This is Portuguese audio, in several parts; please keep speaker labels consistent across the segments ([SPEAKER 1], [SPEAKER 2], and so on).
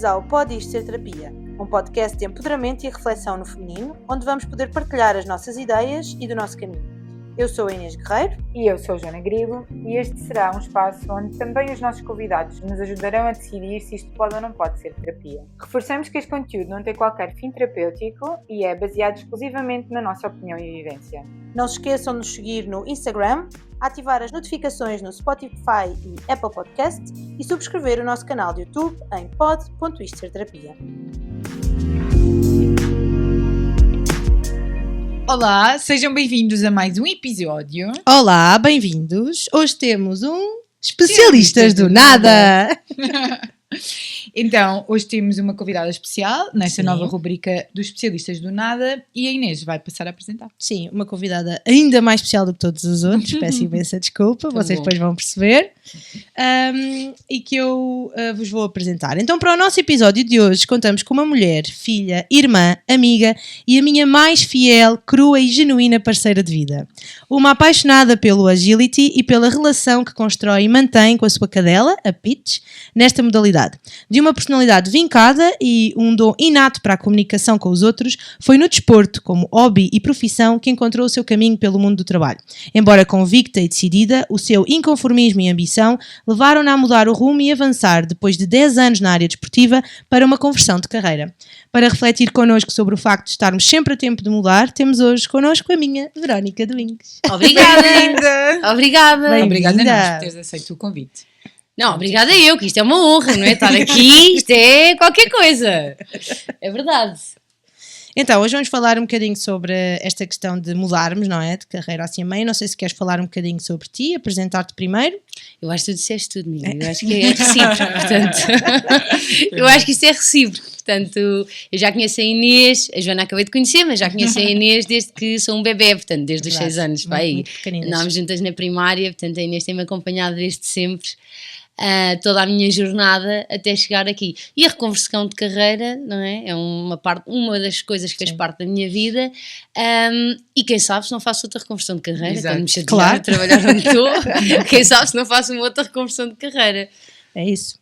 [SPEAKER 1] Bem-vindos ao Pode Isto Ser Terapia, um podcast de empoderamento e reflexão no feminino, onde vamos poder partilhar as nossas ideias e do nosso caminho. Eu sou a Inês Guerreiro.
[SPEAKER 2] E eu sou a Joana Grilo, e este será um espaço onde também os nossos convidados nos ajudarão a decidir se isto pode ou não pode ser terapia. Reforçamos que este conteúdo não tem qualquer fim terapêutico e é baseado exclusivamente na nossa opinião e vivência.
[SPEAKER 1] Não se esqueçam de nos seguir no Instagram, ativar as notificações no Spotify e Apple Podcast e subscrever o nosso canal de YouTube em pod.istoserterapia.
[SPEAKER 3] Olá, sejam bem-vindos a mais um episódio.
[SPEAKER 4] Olá, bem-vindos. Hoje temos um Especialistas do Nada.
[SPEAKER 3] Então, hoje temos uma convidada especial nesta
[SPEAKER 4] Sim.
[SPEAKER 3] nova rubrica dos Especialistas do Nada e a Inês vai passar a apresentar.
[SPEAKER 4] Sim, uma convidada ainda mais especial do que todos os outros. Peço imensa desculpa, vocês
[SPEAKER 3] bom.
[SPEAKER 4] depois vão perceber. E que eu vos vou apresentar. Então, para o nosso episódio de hoje, contamos com uma mulher, filha, irmã, amiga e a minha mais fiel, crua e genuína parceira de vida. Uma apaixonada pelo agility e pela relação que constrói e mantém com a sua cadela, a Peach, nesta modalidade. De uma personalidade vincada e um dom inato para a comunicação com os outros, foi no desporto, como hobby e profissão, que encontrou o seu caminho pelo mundo do trabalho. Embora convicta e decidida, o seu inconformismo e ambição levaram-na a mudar o rumo e avançar, depois de 10 anos na área desportiva, para uma conversão de carreira. Para refletir connosco sobre o facto de estarmos sempre a tempo de mudar, temos hoje connosco a minha Verónica Domingues.
[SPEAKER 5] Obrigada!
[SPEAKER 3] Bem-vinda!
[SPEAKER 5] Obrigada!
[SPEAKER 4] Bem-vinda.
[SPEAKER 3] Obrigada a nós por teres aceito o convite.
[SPEAKER 5] Não, obrigada eu, que isto é uma honra, não é? Estar aqui, isto é qualquer coisa. É verdade.
[SPEAKER 4] Então, hoje vamos falar um bocadinho sobre esta questão de mudarmos, não é? De carreira assim a meio. Não sei se queres falar um bocadinho sobre ti, apresentar-te primeiro.
[SPEAKER 5] Eu acho que tu disseste tudo, amiga. Eu acho que é recíproco, portanto. Eu acho que isto é recíproco, portanto. Eu já conheço a Inês, a Joana acabei de conhecer, mas já conheço a Inês desde que sou um bebê, portanto, desde os 6 anos. Vai,
[SPEAKER 4] muito pequeninas.
[SPEAKER 5] andámos juntas na primária, portanto, a Inês tem-me acompanhado desde sempre. Toda a minha jornada até chegar aqui. E a reconversão de carreira, não é? É uma das coisas que fez parte da minha vida. E quem sabe se não faço outra reconversão de carreira,
[SPEAKER 3] Exato.
[SPEAKER 5] quando me chatear
[SPEAKER 4] Claro.
[SPEAKER 5] a trabalhar onde estou, quem sabe se não faço uma outra reconversão de carreira.
[SPEAKER 4] É isso.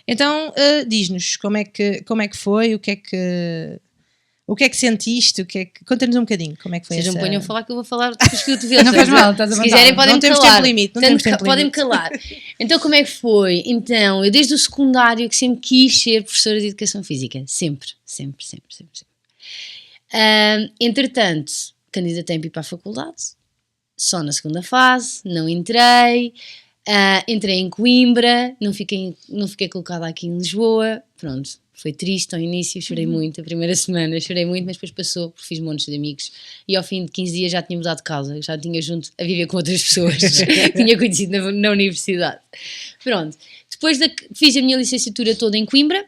[SPEAKER 4] Então, diz-nos como é que foi, o que é que sentiste, conta-nos um bocadinho como é que foi
[SPEAKER 5] Vocês não
[SPEAKER 4] essa...
[SPEAKER 5] me ponham a falar que eu vou falar dos cotovelos.
[SPEAKER 3] Não faz mal, estás à
[SPEAKER 5] Se
[SPEAKER 3] vontade.
[SPEAKER 5] quiserem podem-me
[SPEAKER 4] Não temos
[SPEAKER 5] calar.
[SPEAKER 4] tempo limite, não
[SPEAKER 5] Portanto,
[SPEAKER 4] temos tempo
[SPEAKER 5] podem-me
[SPEAKER 4] limite.
[SPEAKER 5] calar. Então como é que foi? Então, eu desde o secundário que sempre quis ser professora de Educação Física. Sempre. Entretanto, candidatei-me para ir para a faculdade, só na segunda fase, não entrei. Entrei em Coimbra, não fiquei colocada aqui em Lisboa. Pronto. Foi triste ao início, chorei muito, a primeira semana chorei muito, mas depois passou, porque fiz montes de amigos e ao fim de 15 dias já tinha mudado de casa, já tinha junto a viver com outras pessoas, tinha conhecido na universidade. Pronto, depois fiz a minha licenciatura toda em Coimbra,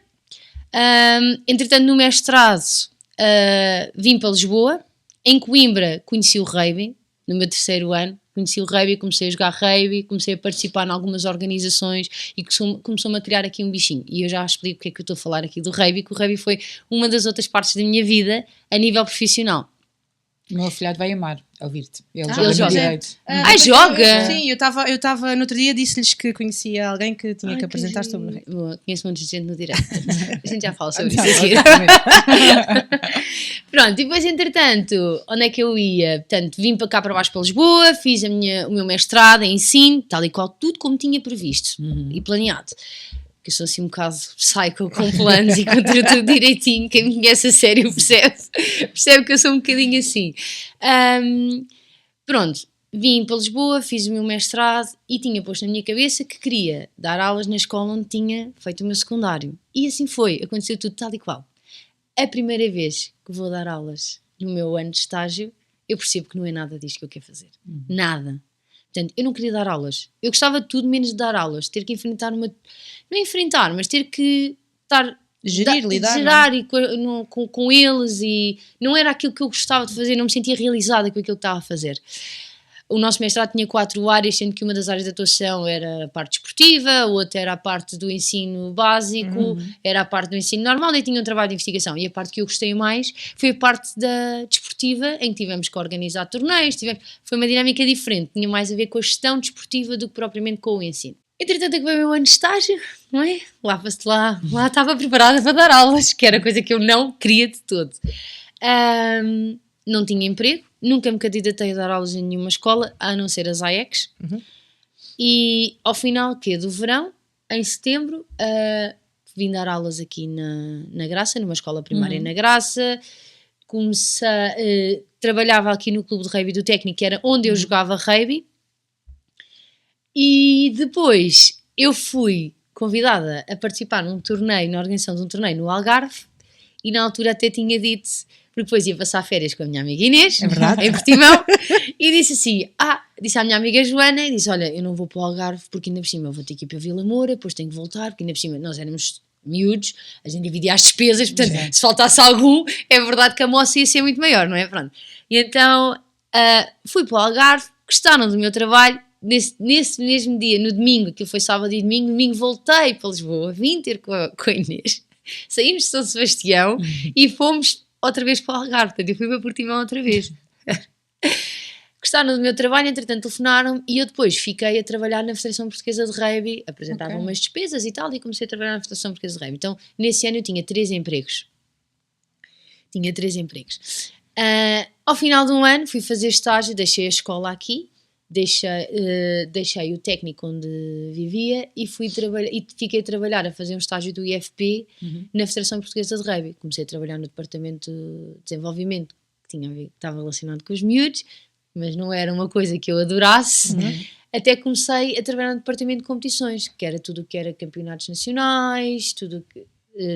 [SPEAKER 5] entretanto no mestrado vim para Lisboa, em Coimbra conheci o rugby, no meu 3º ano, conheci o rugby, comecei a jogar rugby, comecei a participar em algumas organizações e começou-me a criar aqui um bichinho. E eu já explico porque é que eu estou a falar aqui do rugby, que o rugby foi uma das outras partes da minha vida a nível profissional.
[SPEAKER 3] O meu afilhado vai amar ouvir-te. Ele
[SPEAKER 5] ele
[SPEAKER 3] joga
[SPEAKER 5] joga.
[SPEAKER 3] no direito.
[SPEAKER 5] Joga?
[SPEAKER 4] Sim, eu estava no outro dia, disse-lhes que conhecia alguém que tinha que apresentar sobre o rei.
[SPEAKER 5] Boa, conheço muita gente no direito. A gente já fala sobre
[SPEAKER 3] Não,
[SPEAKER 5] isso aqui.
[SPEAKER 3] exatamente.
[SPEAKER 5] Pronto, e depois entretanto, onde é que eu ia? Portanto, vim para cá para baixo para Lisboa, fiz o meu mestrado em ensino, tal e qual, tudo como tinha previsto e planeado. Que eu sou assim um bocado psycho com planos e com tudo direitinho, quem me conhece a sério percebe que eu sou um bocadinho assim. Pronto, vim para Lisboa, fiz o meu mestrado e tinha posto na minha cabeça que queria dar aulas na escola onde tinha feito o meu secundário. E assim foi, aconteceu tudo tal e qual. A primeira vez que vou dar aulas no meu ano de estágio, eu percebo que não é nada disto que eu quero fazer. Nada. Portanto, eu não queria dar aulas. Eu gostava de tudo menos de dar aulas. Ter que enfrentar não enfrentar, mas ter que estar...
[SPEAKER 4] Lidar
[SPEAKER 5] e com eles e não era aquilo que eu gostava de fazer, não me sentia realizada com aquilo que estava a fazer. O nosso mestrado tinha 4 áreas, sendo que uma das áreas de atuação era a parte desportiva, outra era a parte do ensino básico, era a parte do ensino normal e tinha um trabalho de investigação. E a parte que eu gostei mais foi a parte da desportiva, em que tivemos que organizar torneios, foi uma dinâmica diferente, tinha mais a ver com a gestão desportiva do que propriamente com o ensino. Entretanto, acabei o meu ano de estágio, não é? Lá estava preparada para dar aulas, que era coisa que eu não queria de todo. Não tinha emprego, nunca me candidatei a dar aulas em nenhuma escola, a não ser as AECs. E ao final do verão, em setembro, vim dar aulas aqui na Graça, numa escola primária na Graça. Trabalhava aqui no clube de rugby do técnico, que era onde eu jogava rugby. E depois eu fui convidada a participar na organização de um torneio no Algarve, e na altura até tinha dito, porque depois ia passar férias com a minha amiga Inês, em Portimão, e disse assim, disse à minha amiga Joana, e disse, olha, eu não vou para o Algarve porque ainda por cima eu vou ter que ir para Vila Moura, depois tenho que voltar, porque ainda por cima nós éramos miúdos, a gente dividia as despesas, portanto, se faltasse algum, é verdade que a moça ia ser muito maior, não é? Pronto. E então fui para o Algarve, gostaram do meu trabalho. Nesse mesmo dia, no domingo, que foi sábado e domingo voltei para Lisboa, vim ter com a Inês, saímos de São Sebastião e fomos outra vez para o Algarve, portanto eu fui para Portimão outra vez. Gostaram do meu trabalho, entretanto telefonaram e eu depois fiquei a trabalhar na Federação Portuguesa de Rugby, apresentava umas despesas e tal, e comecei a trabalhar na Federação Portuguesa de Rugby. Então nesse ano eu tinha 3 empregos. Ao final de um ano fui fazer estágio, deixei a escola aqui, deixei o técnico onde vivia e fiquei a trabalhar, a fazer um estágio do IFP na Federação Portuguesa de Rugby. Comecei a trabalhar no departamento de desenvolvimento, que estava relacionado com os miúdos, mas não era uma coisa que eu adorasse. Até comecei a trabalhar no departamento de competições, que era tudo o que era campeonatos nacionais, tudo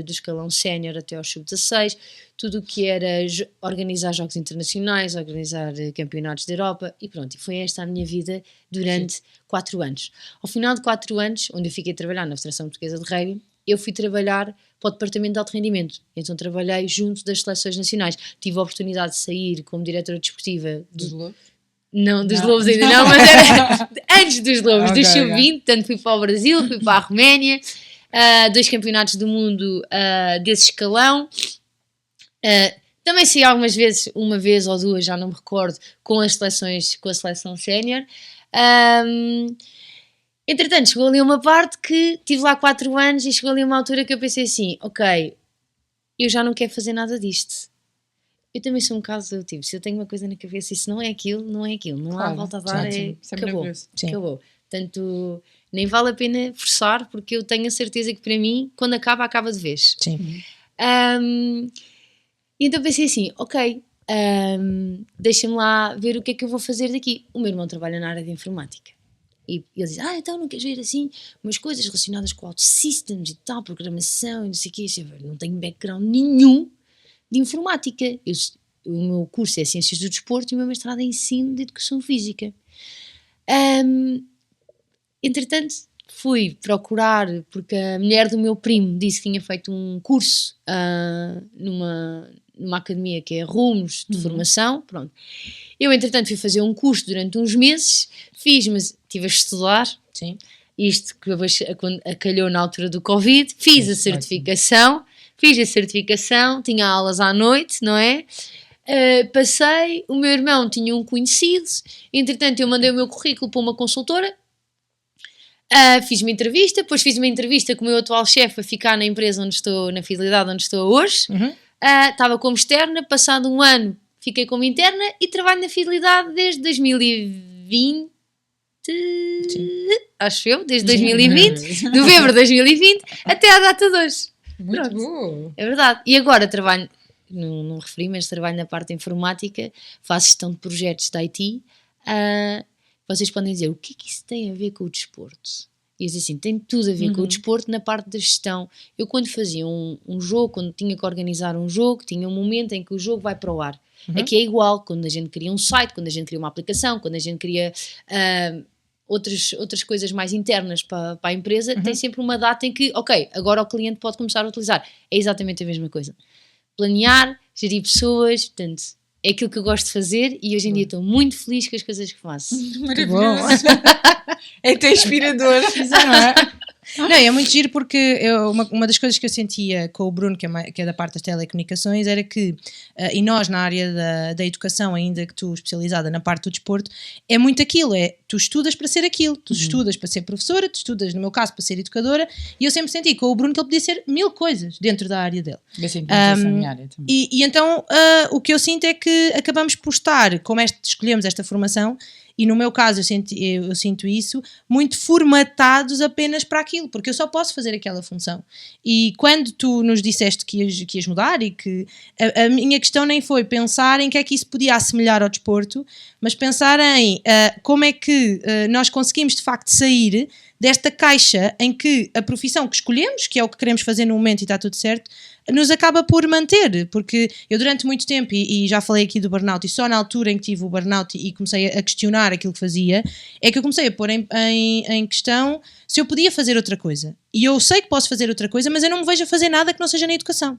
[SPEAKER 5] do escalão sénior até ao sub-16, tudo o que era organizar jogos internacionais, organizar campeonatos da Europa, e pronto, e foi esta a minha vida durante 4 anos. Ao final de 4 anos, onde eu fiquei a trabalhar na Federação Portuguesa de Rugby, eu fui trabalhar para o departamento de alto rendimento, então trabalhei junto das seleções nacionais. Tive a oportunidade de sair como diretora desportiva
[SPEAKER 3] Dos Lobos?
[SPEAKER 5] Não, dos Lobos ainda não, mas era antes dos Lobos, dos sub-20, portanto fui para o Brasil, fui para a Roménia, 2 campeonatos do mundo desse escalão. Também saí algumas vezes, uma vez ou duas, já não me recordo, com a seleção sénior. Entretanto, chegou ali uma parte que tive lá 4 anos e chegou ali uma altura que eu pensei assim, ok, eu já não quero fazer nada disto. Eu também sou um caso, tipo, se eu tenho uma coisa na cabeça e se não é aquilo, não é aquilo. Não há volta a dar, acabou. Portanto, nem vale a pena forçar, porque eu tenho a certeza que para mim, quando acaba de vez.
[SPEAKER 4] Sim.
[SPEAKER 5] E então pensei assim, ok, deixa-me lá ver o que é que eu vou fazer daqui. O meu irmão trabalha na área de informática. E ele diz, então não queres ver assim umas coisas relacionadas com OutSystems e tal, programação e não sei o quê. Eu não tenho background nenhum de informática. O meu curso é Ciências do Desporto e o meu mestrado é Ensino de Educação Física. Entretanto, fui procurar, porque a mulher do meu primo disse que tinha feito um curso numa academia que é Rumos de formação, pronto. Eu, entretanto, fui fazer um curso durante uns meses, mas estive a estudar.
[SPEAKER 4] Sim.
[SPEAKER 5] Isto que calhou na altura do Covid, fiz a certificação, tinha aulas à noite, não é? Passei, o meu irmão tinha um conhecido, entretanto eu mandei o meu currículo para uma consultora, fiz uma entrevista, depois fiz uma entrevista com o meu atual chefe a ficar na empresa onde estou, na Fidelidade onde estou hoje, estava como externa, passado um ano fiquei como interna e trabalho na Fidelidade desde 2020, acho eu, desde 2020, novembro de 2020, até à data de hoje.
[SPEAKER 3] Muito bom.
[SPEAKER 5] É verdade. E agora trabalho, não referi, mas trabalho na parte de informática, faço gestão de projetos da IT. Vocês podem dizer, o que é que isso tem a ver com o desporto? E eu disse assim, tem tudo a ver com o desporto na parte da gestão. Eu quando fazia um jogo, quando tinha que organizar um jogo, tinha um momento em que o jogo vai para o ar. Aqui é igual, quando a gente cria um site, quando a gente cria uma aplicação, quando a gente cria outras coisas mais internas para a empresa, tem sempre uma data em que, ok, agora o cliente pode começar a utilizar. É exatamente a mesma coisa. Planear, gerir pessoas, portanto, é aquilo que eu gosto de fazer e hoje em dia estou muito feliz com as coisas que faço.
[SPEAKER 3] Maravilhoso. É até inspirador. Não é?
[SPEAKER 4] Não, é muito giro porque uma das coisas que eu sentia com o Bruno, que é da parte das telecomunicações, era que, e nós na área da educação, ainda que tu especializada na parte do desporto, é muito aquilo, tu estudas para ser aquilo, tu estudas para ser professora, tu estudas, no meu caso, para ser educadora, e eu sempre senti com o Bruno que ele podia ser 1000 coisas dentro da área dele.
[SPEAKER 3] Eu sinto essa minha área também.
[SPEAKER 4] E então o que eu sinto é que acabamos por estar, como escolhemos esta formação, e no meu caso eu sinto isso, muito formatados apenas para aquilo, porque eu só posso fazer aquela função. E quando tu nos disseste que ias mudar, e que a minha questão nem foi pensar em que é que isso podia assemelhar ao desporto, mas pensar em como é que nós conseguimos de facto sair desta caixa em que a profissão que escolhemos, que é o que queremos fazer no momento e está tudo certo, nos acaba por manter, porque eu durante muito tempo, e já falei aqui do burnout, e só na altura em que tive o burnout e comecei a questionar aquilo que fazia, é que eu comecei a pôr em questão se eu podia fazer outra coisa. E eu sei que posso fazer outra coisa, mas eu não me vejo a fazer nada que não seja na educação.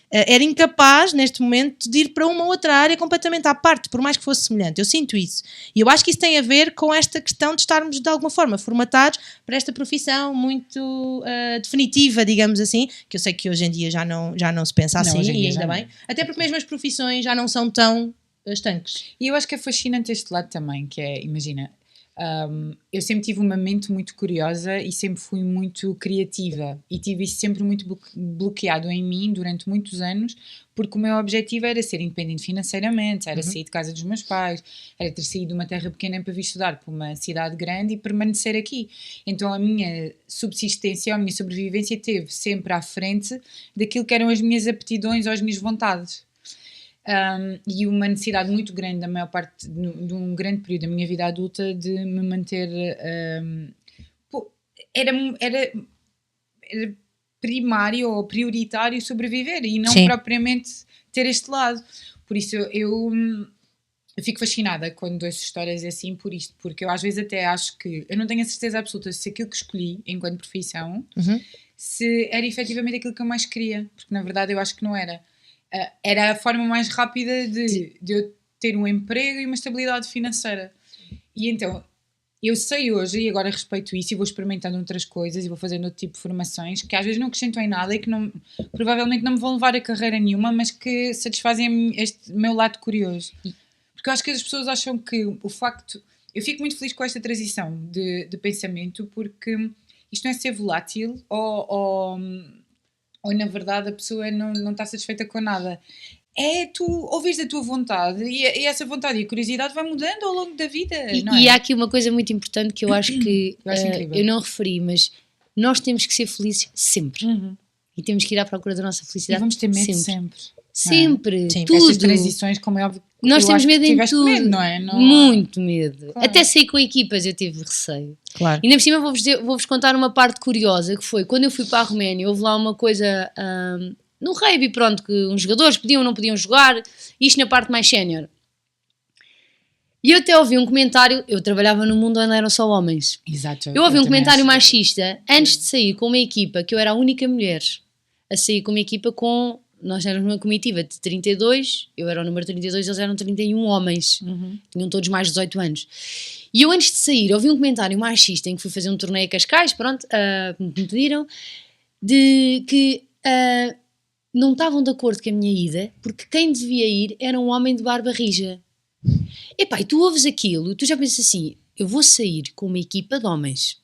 [SPEAKER 4] Era incapaz, neste momento, de ir para uma outra área completamente à parte, por mais que fosse semelhante. Eu sinto isso. E eu acho que isso tem a ver com esta questão de estarmos, de alguma forma, formatados para esta profissão muito definitiva, digamos assim, que eu sei que hoje em dia já não se pensa assim, e ainda bem. Até porque mesmo as profissões já não são tão estanques.
[SPEAKER 3] E eu acho que é fascinante este lado também, que é, imagina... eu sempre tive uma mente muito curiosa e sempre fui muito criativa e tive isso sempre muito bloqueado em mim durante muitos anos, porque o meu objetivo era ser independente financeiramente, era sair de casa dos meus pais, era ter saído de uma terra pequena para vir estudar para uma cidade grande e permanecer aqui. Então a minha subsistência, a minha sobrevivência esteve sempre à frente daquilo que eram as minhas aptidões ou as minhas vontades. E uma necessidade muito grande da maior parte de um grande período da minha vida adulta de me manter era primário ou prioritário sobreviver e não propriamente ter este lado. Por isso eu fico fascinada quando ouço histórias assim por isto, porque eu às vezes até acho que eu não tenho a certeza absoluta se aquilo que escolhi enquanto profissão se era efetivamente aquilo que eu mais queria, porque na verdade eu acho que não era. Era a forma mais rápida de eu ter um emprego e uma estabilidade financeira. E então, eu sei hoje, e agora respeito isso, e vou experimentando outras coisas, e vou fazendo outro tipo de formações, que às vezes não acrescentam em nada e que provavelmente não me vão levar a carreira nenhuma, mas que satisfazem este meu lado curioso. Porque eu acho que as pessoas acham que o facto... Eu fico muito feliz com esta transição de pensamento, porque isto não é ser volátil ou na verdade a pessoa não está satisfeita com nada. É tu ouvires da tua vontade e essa vontade e a curiosidade vai mudando ao longo da vida.
[SPEAKER 5] E há aqui uma coisa muito importante que eu acho que eu não referi, mas nós temos que ser felizes sempre. E temos que ir à procura da nossa felicidade.
[SPEAKER 3] E vamos ter medo sempre.
[SPEAKER 5] Sempre.
[SPEAKER 3] Sim,
[SPEAKER 5] tudo.
[SPEAKER 3] estas transições, como é óbvio.
[SPEAKER 5] Nós temos medo em tudo.
[SPEAKER 3] Medo, não é?
[SPEAKER 5] Muito medo.
[SPEAKER 3] Claro.
[SPEAKER 5] Até sair com equipas eu tive receio.
[SPEAKER 4] Claro.
[SPEAKER 5] E ainda por cima vou-vos contar uma parte curiosa, que foi quando eu fui para a Roménia, houve lá uma coisa no rugby, pronto, que uns jogadores podiam ou não podiam jogar, isto na parte mais sénior. E eu até ouvi um comentário, eu trabalhava num mundo onde eram só homens.
[SPEAKER 3] Exato.
[SPEAKER 5] Eu ouvi um comentário machista antes de sair com uma equipa, que eu era a única mulher a sair com uma equipa com... Nós éramos uma comitiva de 32, eu era o número 32, eles eram 31 homens. Tinham todos mais de 18 anos. E eu antes de sair ouvi um comentário machista em que fui fazer um torneio a Cascais, pronto, me pediram, de que não estavam de acordo com a minha ida, porque quem devia ir era um homem de barba rija. Epá, e tu ouves aquilo, tu já pensas assim, eu vou sair com uma equipa de homens.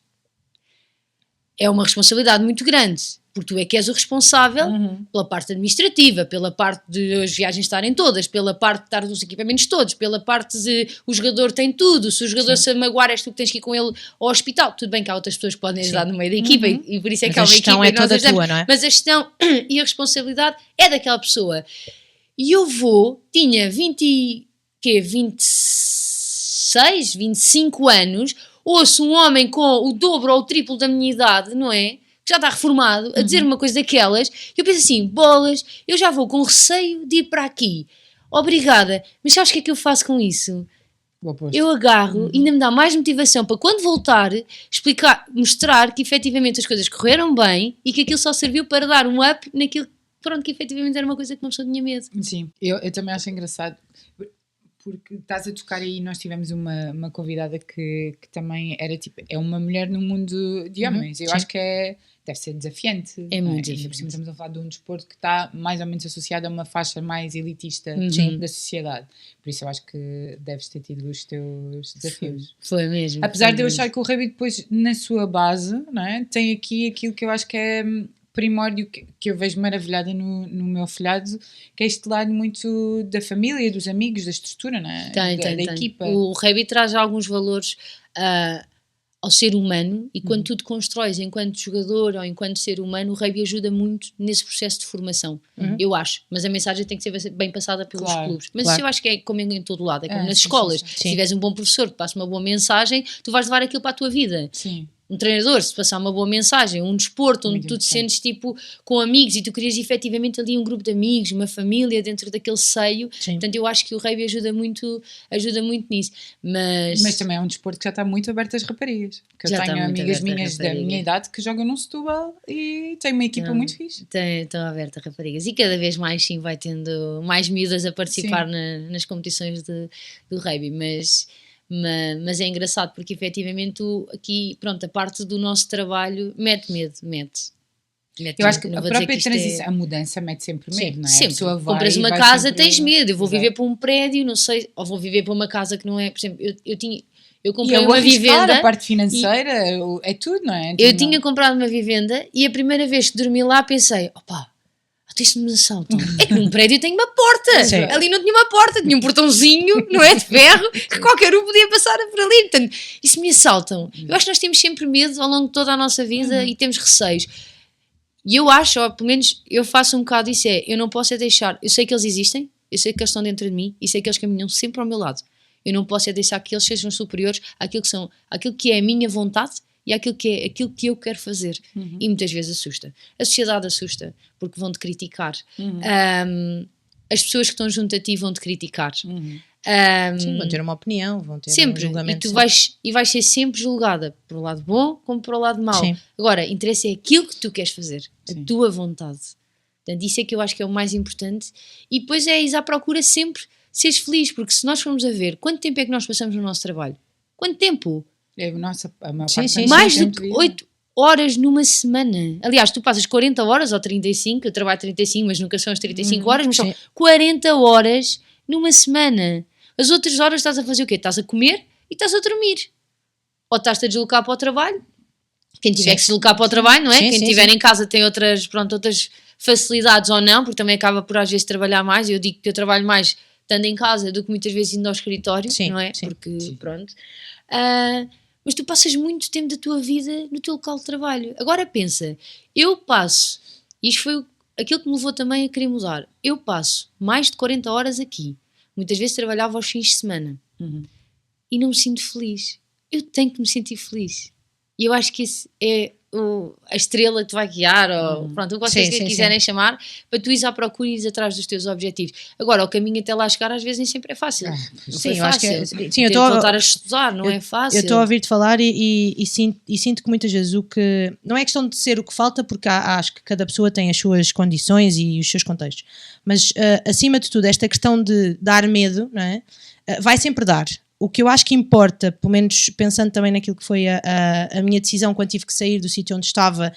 [SPEAKER 5] É uma responsabilidade muito grande. Porque tu é que és o responsável pela parte administrativa, pela parte de as viagens estarem todas, pela parte de estar dos equipamentos todos, pela parte de o jogador tem tudo, se o jogador se magoar és tu que tens que ir com ele ao hospital. Tudo bem que há outras pessoas que podem ajudar no meio da equipa e por isso é que há uma equipa.
[SPEAKER 4] Mas a gestão é toda tua, não é?
[SPEAKER 5] Mas a gestão e a responsabilidade é daquela pessoa. E eu tinha 26, 25 anos, ouço um homem com o dobro ou o triplo da minha idade, não é? Que já está reformado, a dizer uma coisa daquelas, e eu penso assim, bolas, eu já vou com receio de ir para aqui. Obrigada, mas sabes o que é que eu faço com isso? Eu agarro e ainda me dá mais motivação para quando voltar, mostrar que efetivamente as coisas correram bem e que aquilo só serviu para dar um up naquilo que efetivamente era uma coisa que uma pessoa tinha medo.
[SPEAKER 3] Sim, eu também acho engraçado. porque estás a tocar aí, nós tivemos uma convidada que também era tipo, é uma mulher no mundo de homens. Eu acho que deve ser desafiante.
[SPEAKER 5] É muito
[SPEAKER 3] desafiante.
[SPEAKER 5] desafiante.
[SPEAKER 3] Estamos a falar de um desporto que está mais ou menos associado a uma faixa mais elitista da sociedade. Por isso eu acho que deves ter tido os teus desafios.
[SPEAKER 5] Foi mesmo.
[SPEAKER 3] Apesar de eu achar que o rugby depois, na sua base, não é? Tem aqui aquilo que eu acho que é primórdio, que eu vejo maravilhada no meu filhado, que é este lado muito da família, dos amigos, da estrutura, não é? Da equipa.
[SPEAKER 5] O rugby traz alguns valores ao ser humano, e quando tu te constróis enquanto jogador ou enquanto ser humano, o rugby ajuda muito nesse processo de formação, eu acho, mas a mensagem tem que ser bem passada pelos clubes, mas isso eu acho que é como em todo lado, é como nas escolas.
[SPEAKER 3] Sim.
[SPEAKER 5] Se tiveres um bom professor que passa uma boa mensagem, tu vais levar aquilo para a tua vida.
[SPEAKER 3] Sim.
[SPEAKER 5] Um treinador, se passar uma boa mensagem, um desporto onde tu te sentes tipo com amigos e tu crias efetivamente ali um grupo de amigos, uma família dentro daquele seio. Sim. Portanto, eu acho que o rugby ajuda muito nisso. Mas
[SPEAKER 3] também é um desporto que já está muito aberto às raparigas. Que eu tenho amigas minhas da minha idade que jogam no Setúbal e tem uma equipa muito fixe.
[SPEAKER 5] Estão abertas raparigas. E cada vez mais, sim, vai tendo mais miúdas a participar nas competições do rugby. Mas é engraçado porque efetivamente aqui, pronto, a parte do nosso trabalho mete medo.
[SPEAKER 3] Eu acho que a própria transição, a mudança mete sempre medo, não é?
[SPEAKER 5] Sempre.
[SPEAKER 3] A pessoa vai,
[SPEAKER 5] compras uma casa,
[SPEAKER 3] sempre...
[SPEAKER 5] tens medo. Eu vou viver para um prédio, não sei, ou vou viver para uma casa que não é, por exemplo, eu comprei uma vivenda.
[SPEAKER 3] A parte financeira é tudo, não é?
[SPEAKER 5] Eu tinha comprado uma vivenda e a primeira vez que dormi lá pensei, opa, isto me assaltam. É que num prédio tem uma porta. Sim. Ali não tinha uma porta, tinha um portãozinho, não é, de ferro, que qualquer um podia passar por ali. Portanto, isso me assaltam. Eu acho que nós temos sempre medo ao longo de toda a nossa vida e temos receios. E eu acho, ou pelo menos eu faço um bocado isso, eu não posso deixar, eu sei que eles existem, eu sei que eles estão dentro de mim e sei que eles caminham sempre ao meu lado. Eu não posso deixar que eles sejam superiores àquilo que é a minha vontade e aquilo que eu quero fazer. E muitas vezes assusta. A sociedade assusta, porque vão-te criticar. As pessoas que estão junto a ti vão-te criticar.
[SPEAKER 4] Sim, vão ter uma opinião, vão ter
[SPEAKER 5] sempre.
[SPEAKER 4] Um julgamento.
[SPEAKER 5] E tu vais ser sempre julgada por o lado bom como por o lado mau.
[SPEAKER 4] Sim.
[SPEAKER 5] Agora, interessa é aquilo que tu queres fazer, a tua vontade. Portanto, isso é que eu acho que é o mais importante. E depois é ir à procura sempre seres feliz, porque se nós formos a ver quanto tempo é que nós passamos no nosso trabalho? Quanto tempo? Mais do que 8 horas numa semana. Aliás, tu passas 40 horas ou 35, eu trabalho 35, mas nunca são as 35 horas, mas são 40 horas numa semana. As outras horas estás a fazer o quê? Estás a comer e estás a dormir. Ou estás-te a deslocar para o trabalho. Quem tiver que se deslocar para o trabalho, não é? Quem estiver em casa tem outras facilidades ou não, porque também acaba por às vezes trabalhar mais. Eu digo que eu trabalho mais estando em casa do que muitas vezes indo ao escritório, não é? Porque, pronto... mas tu passas muito tempo da tua vida no teu local de trabalho. Agora pensa, eu passo, e isto foi aquilo que me levou também a querer mudar, eu passo mais de 40 horas aqui, muitas vezes trabalhava aos fins de semana, e não me sinto feliz. Eu tenho que me sentir feliz. E eu acho que esse é a estrela que te vai guiar, ou pronto, o que vocês quiserem chamar, para tu ires à procura e ires atrás dos teus objetivos. Agora, o caminho até lá chegar às vezes nem sempre é fácil.
[SPEAKER 4] Eu acho que é.
[SPEAKER 5] Sim, eu estou a voltar a estudar, não é fácil.
[SPEAKER 4] Eu estou a ouvir-te falar e sinto que muitas vezes o que... Não é questão de ser o que falta, porque acho que cada pessoa tem as suas condições e os seus contextos. Mas, acima de tudo, esta questão de dar medo, não é? Vai sempre dar. O que eu acho que importa, pelo menos pensando também naquilo que foi a minha decisão quando tive que sair do sítio onde estava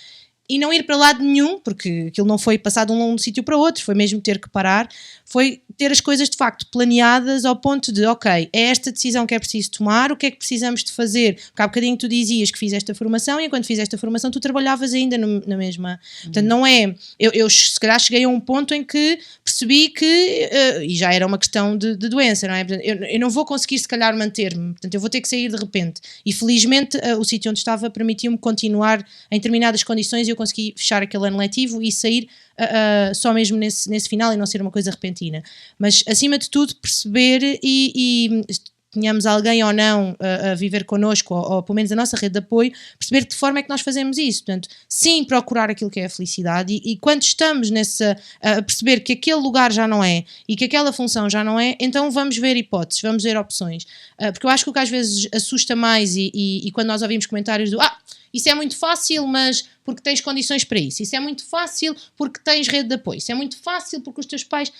[SPEAKER 4] e não ir para lado nenhum, porque aquilo não foi passado de um sítio para outro, foi mesmo ter que parar, foi ter as coisas de facto planeadas ao ponto de, ok, é esta decisão que é preciso tomar, o que é que precisamos de fazer? Porque há bocadinho tu dizias que fiz esta formação e enquanto fiz esta formação tu trabalhavas ainda na mesma... Portanto, não é... Eu se calhar cheguei a um ponto em que percebi que, e já era uma questão de doença, não é? Portanto, eu não vou conseguir se calhar manter-me, portanto eu vou ter que sair de repente. E felizmente o sítio onde estava permitiu-me continuar em determinadas condições e eu consegui fechar aquele ano letivo e sair só mesmo nesse final e não ser uma coisa repentina. Mas acima de tudo perceber e tenhamos alguém ou não a viver connosco ou pelo menos a nossa rede de apoio, perceber de que forma é que nós fazemos isso. Portanto, sim, procurar aquilo que é a felicidade e quando estamos a perceber que aquele lugar já não é e que aquela função já não é, então vamos ver hipóteses, vamos ver opções. Porque eu acho que o que às vezes assusta mais e quando nós ouvimos comentários do isso é muito fácil, mas porque tens condições para isso. Isso é muito fácil porque tens rede de apoio. Isso é muito fácil porque os teus pais...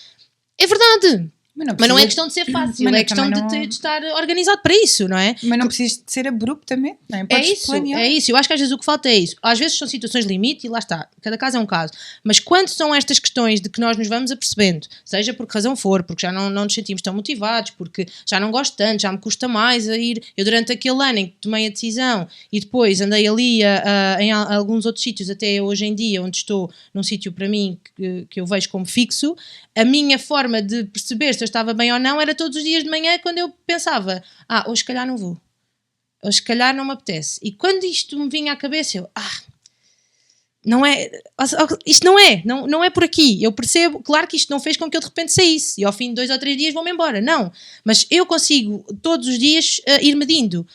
[SPEAKER 4] É verdade. Mas não é questão de ser fácil, é questão de estar organizado para isso, não é?
[SPEAKER 3] Mas não precisas de ser abruptamente, não é? Podes planear.
[SPEAKER 4] É isso, eu acho que às vezes o que falta é isso. Às vezes são situações limite e lá está, cada caso é um caso. Mas quando são estas questões de que nós nos vamos apercebendo, seja por que razão for, porque já não nos sentimos tão motivados, porque já não gosto tanto, já me custa mais a ir. Eu durante aquele ano em que tomei a decisão e depois andei ali em alguns outros sítios, até hoje em dia, onde estou num sítio para mim que eu vejo como fixo, a minha forma de perceber se eu estava bem ou não era todos os dias de manhã quando eu pensava, hoje se calhar não vou, hoje se calhar não me apetece. E quando isto me vinha à cabeça, eu, não é, isto não é por aqui. Eu percebo, claro que isto não fez com que eu de repente saísse e ao fim de 2 ou 3 dias vou-me embora, não. Mas eu consigo todos os dias ir medindo.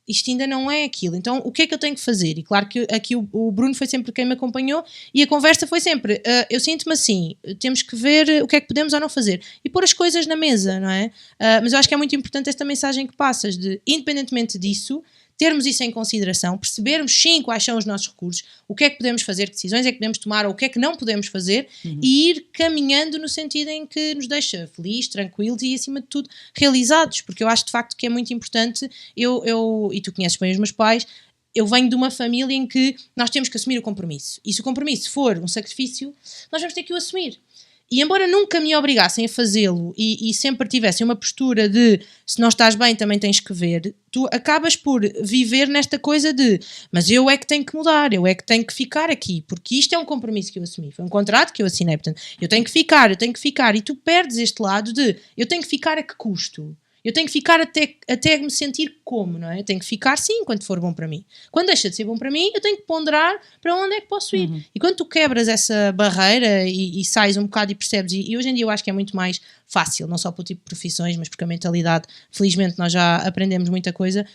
[SPEAKER 4] Isto ainda não é aquilo, então o que é que eu tenho que fazer? E claro que aqui o Bruno foi sempre quem me acompanhou e a conversa foi sempre, eu sinto-me assim, temos que ver o que é que podemos ou não fazer e pôr as coisas na mesa, não é? Mas eu acho que é muito importante esta mensagem que passas de, independentemente disso, termos isso em consideração, percebermos sim quais são os nossos recursos, o que é que podemos fazer, que decisões é que podemos tomar ou o que é que não podemos fazer e ir caminhando no sentido em que nos deixa felizes, tranquilos e acima de tudo realizados, porque eu acho de facto que é muito importante, e tu conheces bem os meus pais, eu venho de uma família em que nós temos que assumir o compromisso e se o compromisso for um sacrifício, nós vamos ter que o assumir. E embora nunca me obrigassem a fazê-lo e sempre tivessem uma postura de se não estás bem também tens que ver, tu acabas por viver nesta coisa de mas eu é que tenho que mudar, eu é que tenho que ficar aqui, porque isto é um compromisso que eu assumi, foi um contrato que eu assinei, portanto eu tenho que ficar e tu perdes este lado de eu tenho que ficar a que custo? Eu tenho que ficar até me sentir como, não é? Eu tenho que ficar sim enquanto for bom para mim. Quando deixa de ser bom para mim, eu tenho que ponderar para onde é que posso ir. E quando tu quebras essa barreira e sais um bocado e percebes, e hoje em dia eu acho que é muito mais fácil, não só pelo tipo de profissões, mas porque a mentalidade, felizmente nós já aprendemos muita coisa,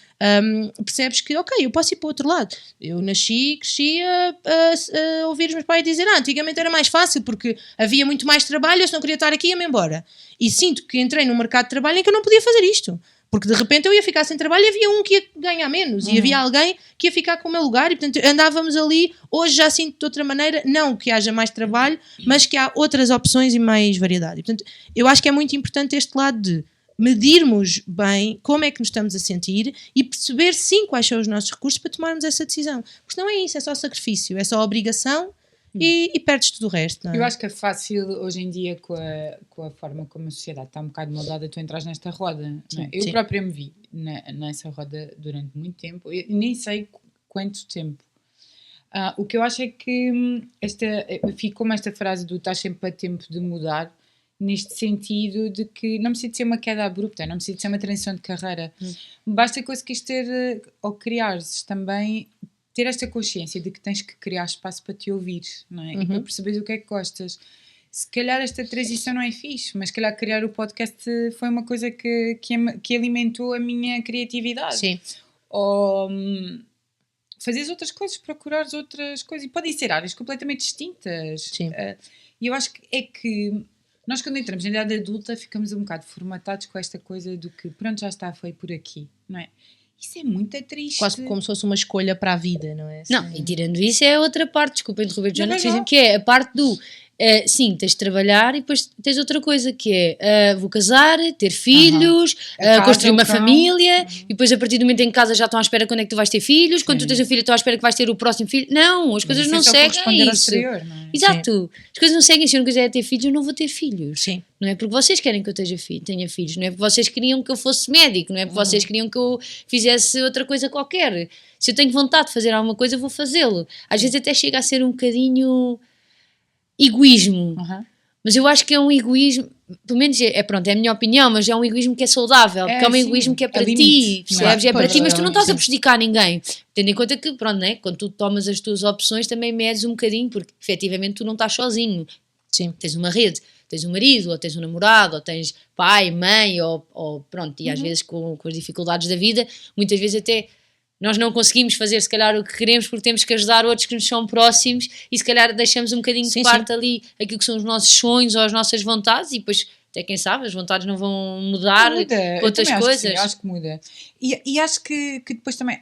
[SPEAKER 4] percebes que, ok, eu posso ir para o outro lado. Eu nasci, cresci a ouvir os meus pais dizer, antigamente era mais fácil porque havia muito mais trabalho, eu se não queria estar aqui ia-me embora. E sinto que entrei num mercado de trabalho em que eu não podia fazer isto. Porque de repente eu ia ficar sem trabalho e havia um que ia ganhar menos e havia alguém que ia ficar com o meu lugar e portanto andávamos ali, hoje já sinto de outra maneira, não que haja mais trabalho, mas que há outras opções e mais variedade. E, portanto, eu acho que é muito importante este lado de medirmos bem como é que nos estamos a sentir e perceber sim quais são os nossos recursos para tomarmos essa decisão. Porque não é isso, é só sacrifício, é só obrigação e perdes tudo o resto. Não é?
[SPEAKER 3] Eu acho que é fácil hoje em dia com a forma como a sociedade está um bocado moldada, tu entras nesta roda. Não é? Eu própria me vi nessa roda durante muito tempo, eu nem sei quanto tempo. O que eu acho é que ficou-me esta frase do estás sempre a tempo de mudar, neste sentido de que não precisa de ser uma queda abrupta, não precisa de ser uma transição de carreira. Basta conseguires ter, ou criares também, ter esta consciência de que tens que criar espaço para te ouvir, não é? E para perceberes o que é que gostas. Se calhar esta transição não é fixe, mas se calhar criar o podcast foi uma coisa que alimentou a minha criatividade.
[SPEAKER 4] Sim.
[SPEAKER 3] Ou fazeres outras coisas, procurares outras coisas. E podem ser áreas completamente distintas.
[SPEAKER 4] Sim.
[SPEAKER 3] E eu acho que é que nós quando entramos na idade adulta ficamos um bocado formatados com esta coisa do que pronto, já está, foi por aqui, não é? Isso é muito triste.
[SPEAKER 4] Quase como se fosse uma escolha para a vida, não é?
[SPEAKER 5] Não, e tirando isso é outra parte, desculpa interromper, Joana, que é a parte do sim, tens de trabalhar e depois tens outra coisa que é vou casar, ter filhos, construir uma família e depois a partir do momento em que casa já estão à espera quando é que tu vais ter filhos, quando tu tens um filho estão à espera que vais ter o próximo filho. Não, as coisas não seguem isso.
[SPEAKER 3] Anterior, não é?
[SPEAKER 5] Exato, as coisas não seguem. Se eu não quiser ter filhos eu não vou ter filhos.
[SPEAKER 4] Sim.
[SPEAKER 5] Não é porque vocês querem que eu tenha filhos, não é porque vocês queriam que eu fosse médico, não é porque vocês queriam que eu fizesse outra coisa qualquer. Se eu tenho vontade de fazer alguma coisa eu vou fazê-lo. Às vezes até chega a ser um bocadinho egoísmo, mas eu acho que é um egoísmo, pelo menos é a minha opinião, mas é um egoísmo que é saudável, porque é um egoísmo que é para ti, percebes? É para ti, mas tu não estás a prejudicar ninguém, tendo em conta que, pronto, né? Quando tu tomas as tuas opções também medes um bocadinho, porque efetivamente tu não estás sozinho. Sim. Tens uma rede, tens um marido, ou tens um namorado, ou tens pai, mãe, ou pronto, e às vezes com as dificuldades da vida, muitas vezes até nós não conseguimos fazer se calhar o que queremos porque temos que ajudar outros que nos são próximos e se calhar deixamos um bocadinho de parte ali aquilo que são os nossos sonhos ou as nossas vontades e depois até quem sabe as vontades não vão mudar para outras coisas.
[SPEAKER 3] Eu acho que muda e acho que depois também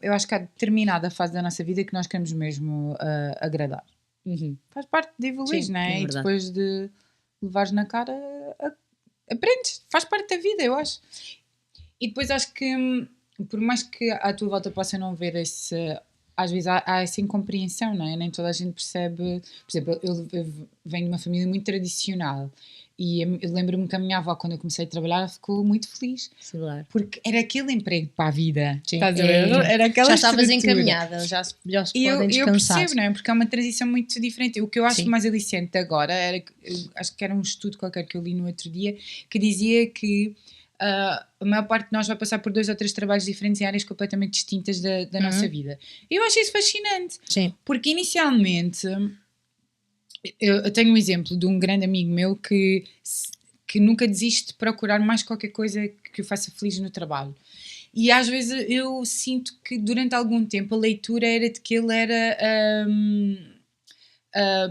[SPEAKER 3] eu acho que há determinada fase da nossa vida que nós queremos mesmo agradar. Faz parte de evoluir, não é? E depois de levares na cara aprendes, faz parte da vida, eu acho. E depois acho que, por mais que à tua volta possa não ver esse... Às vezes há essa incompreensão, não é? Nem toda a gente percebe... Por exemplo, eu venho de uma família muito tradicional e eu lembro-me que a minha avó, quando eu comecei a trabalhar, ficou muito feliz.
[SPEAKER 5] Claro.
[SPEAKER 3] Porque era aquele emprego para a vida.
[SPEAKER 4] Sim.
[SPEAKER 3] Estás a ver? Era aquela
[SPEAKER 4] Já estavas
[SPEAKER 3] estrutura.
[SPEAKER 4] encaminhada, já se podem
[SPEAKER 3] Eu
[SPEAKER 4] descansar.
[SPEAKER 3] percebo, não é? Porque é uma transição muito diferente. O que eu acho
[SPEAKER 4] Sim.
[SPEAKER 3] mais aliciante agora, acho que era um estudo qualquer que eu li no outro dia, que dizia que a maior parte de nós vai passar por 2 ou 3 trabalhos diferentes em áreas completamente distintas da nossa vida. E eu acho isso fascinante.
[SPEAKER 4] Sim.
[SPEAKER 3] Porque inicialmente, eu tenho um exemplo de um grande amigo meu que nunca desiste de procurar mais qualquer coisa que o faça feliz no trabalho. E às vezes eu sinto que durante algum tempo a leitura era de que ele era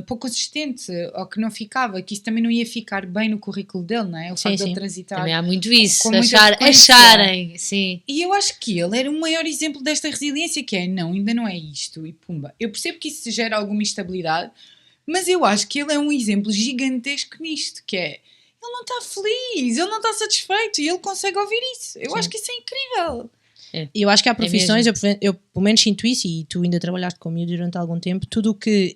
[SPEAKER 3] pouco consistente, ou que não ficava, que isso também não ia ficar bem no currículo dele, não é? O facto de ele transitar.
[SPEAKER 5] Também há muito isso,
[SPEAKER 3] com muita frequência.
[SPEAKER 5] acharem, sim.
[SPEAKER 3] E eu acho que ele era o maior exemplo desta resiliência, que é, não, ainda não é isto, e pumba. Eu percebo que isso gera alguma instabilidade, mas eu acho que ele é um exemplo gigantesco nisto, que é, ele não está feliz, ele não está satisfeito, e ele consegue ouvir isso. Eu acho que isso é incrível.
[SPEAKER 4] E eu acho que há profissões, eu pelo menos sinto isso, e tu ainda trabalhaste comigo durante algum tempo, tudo o que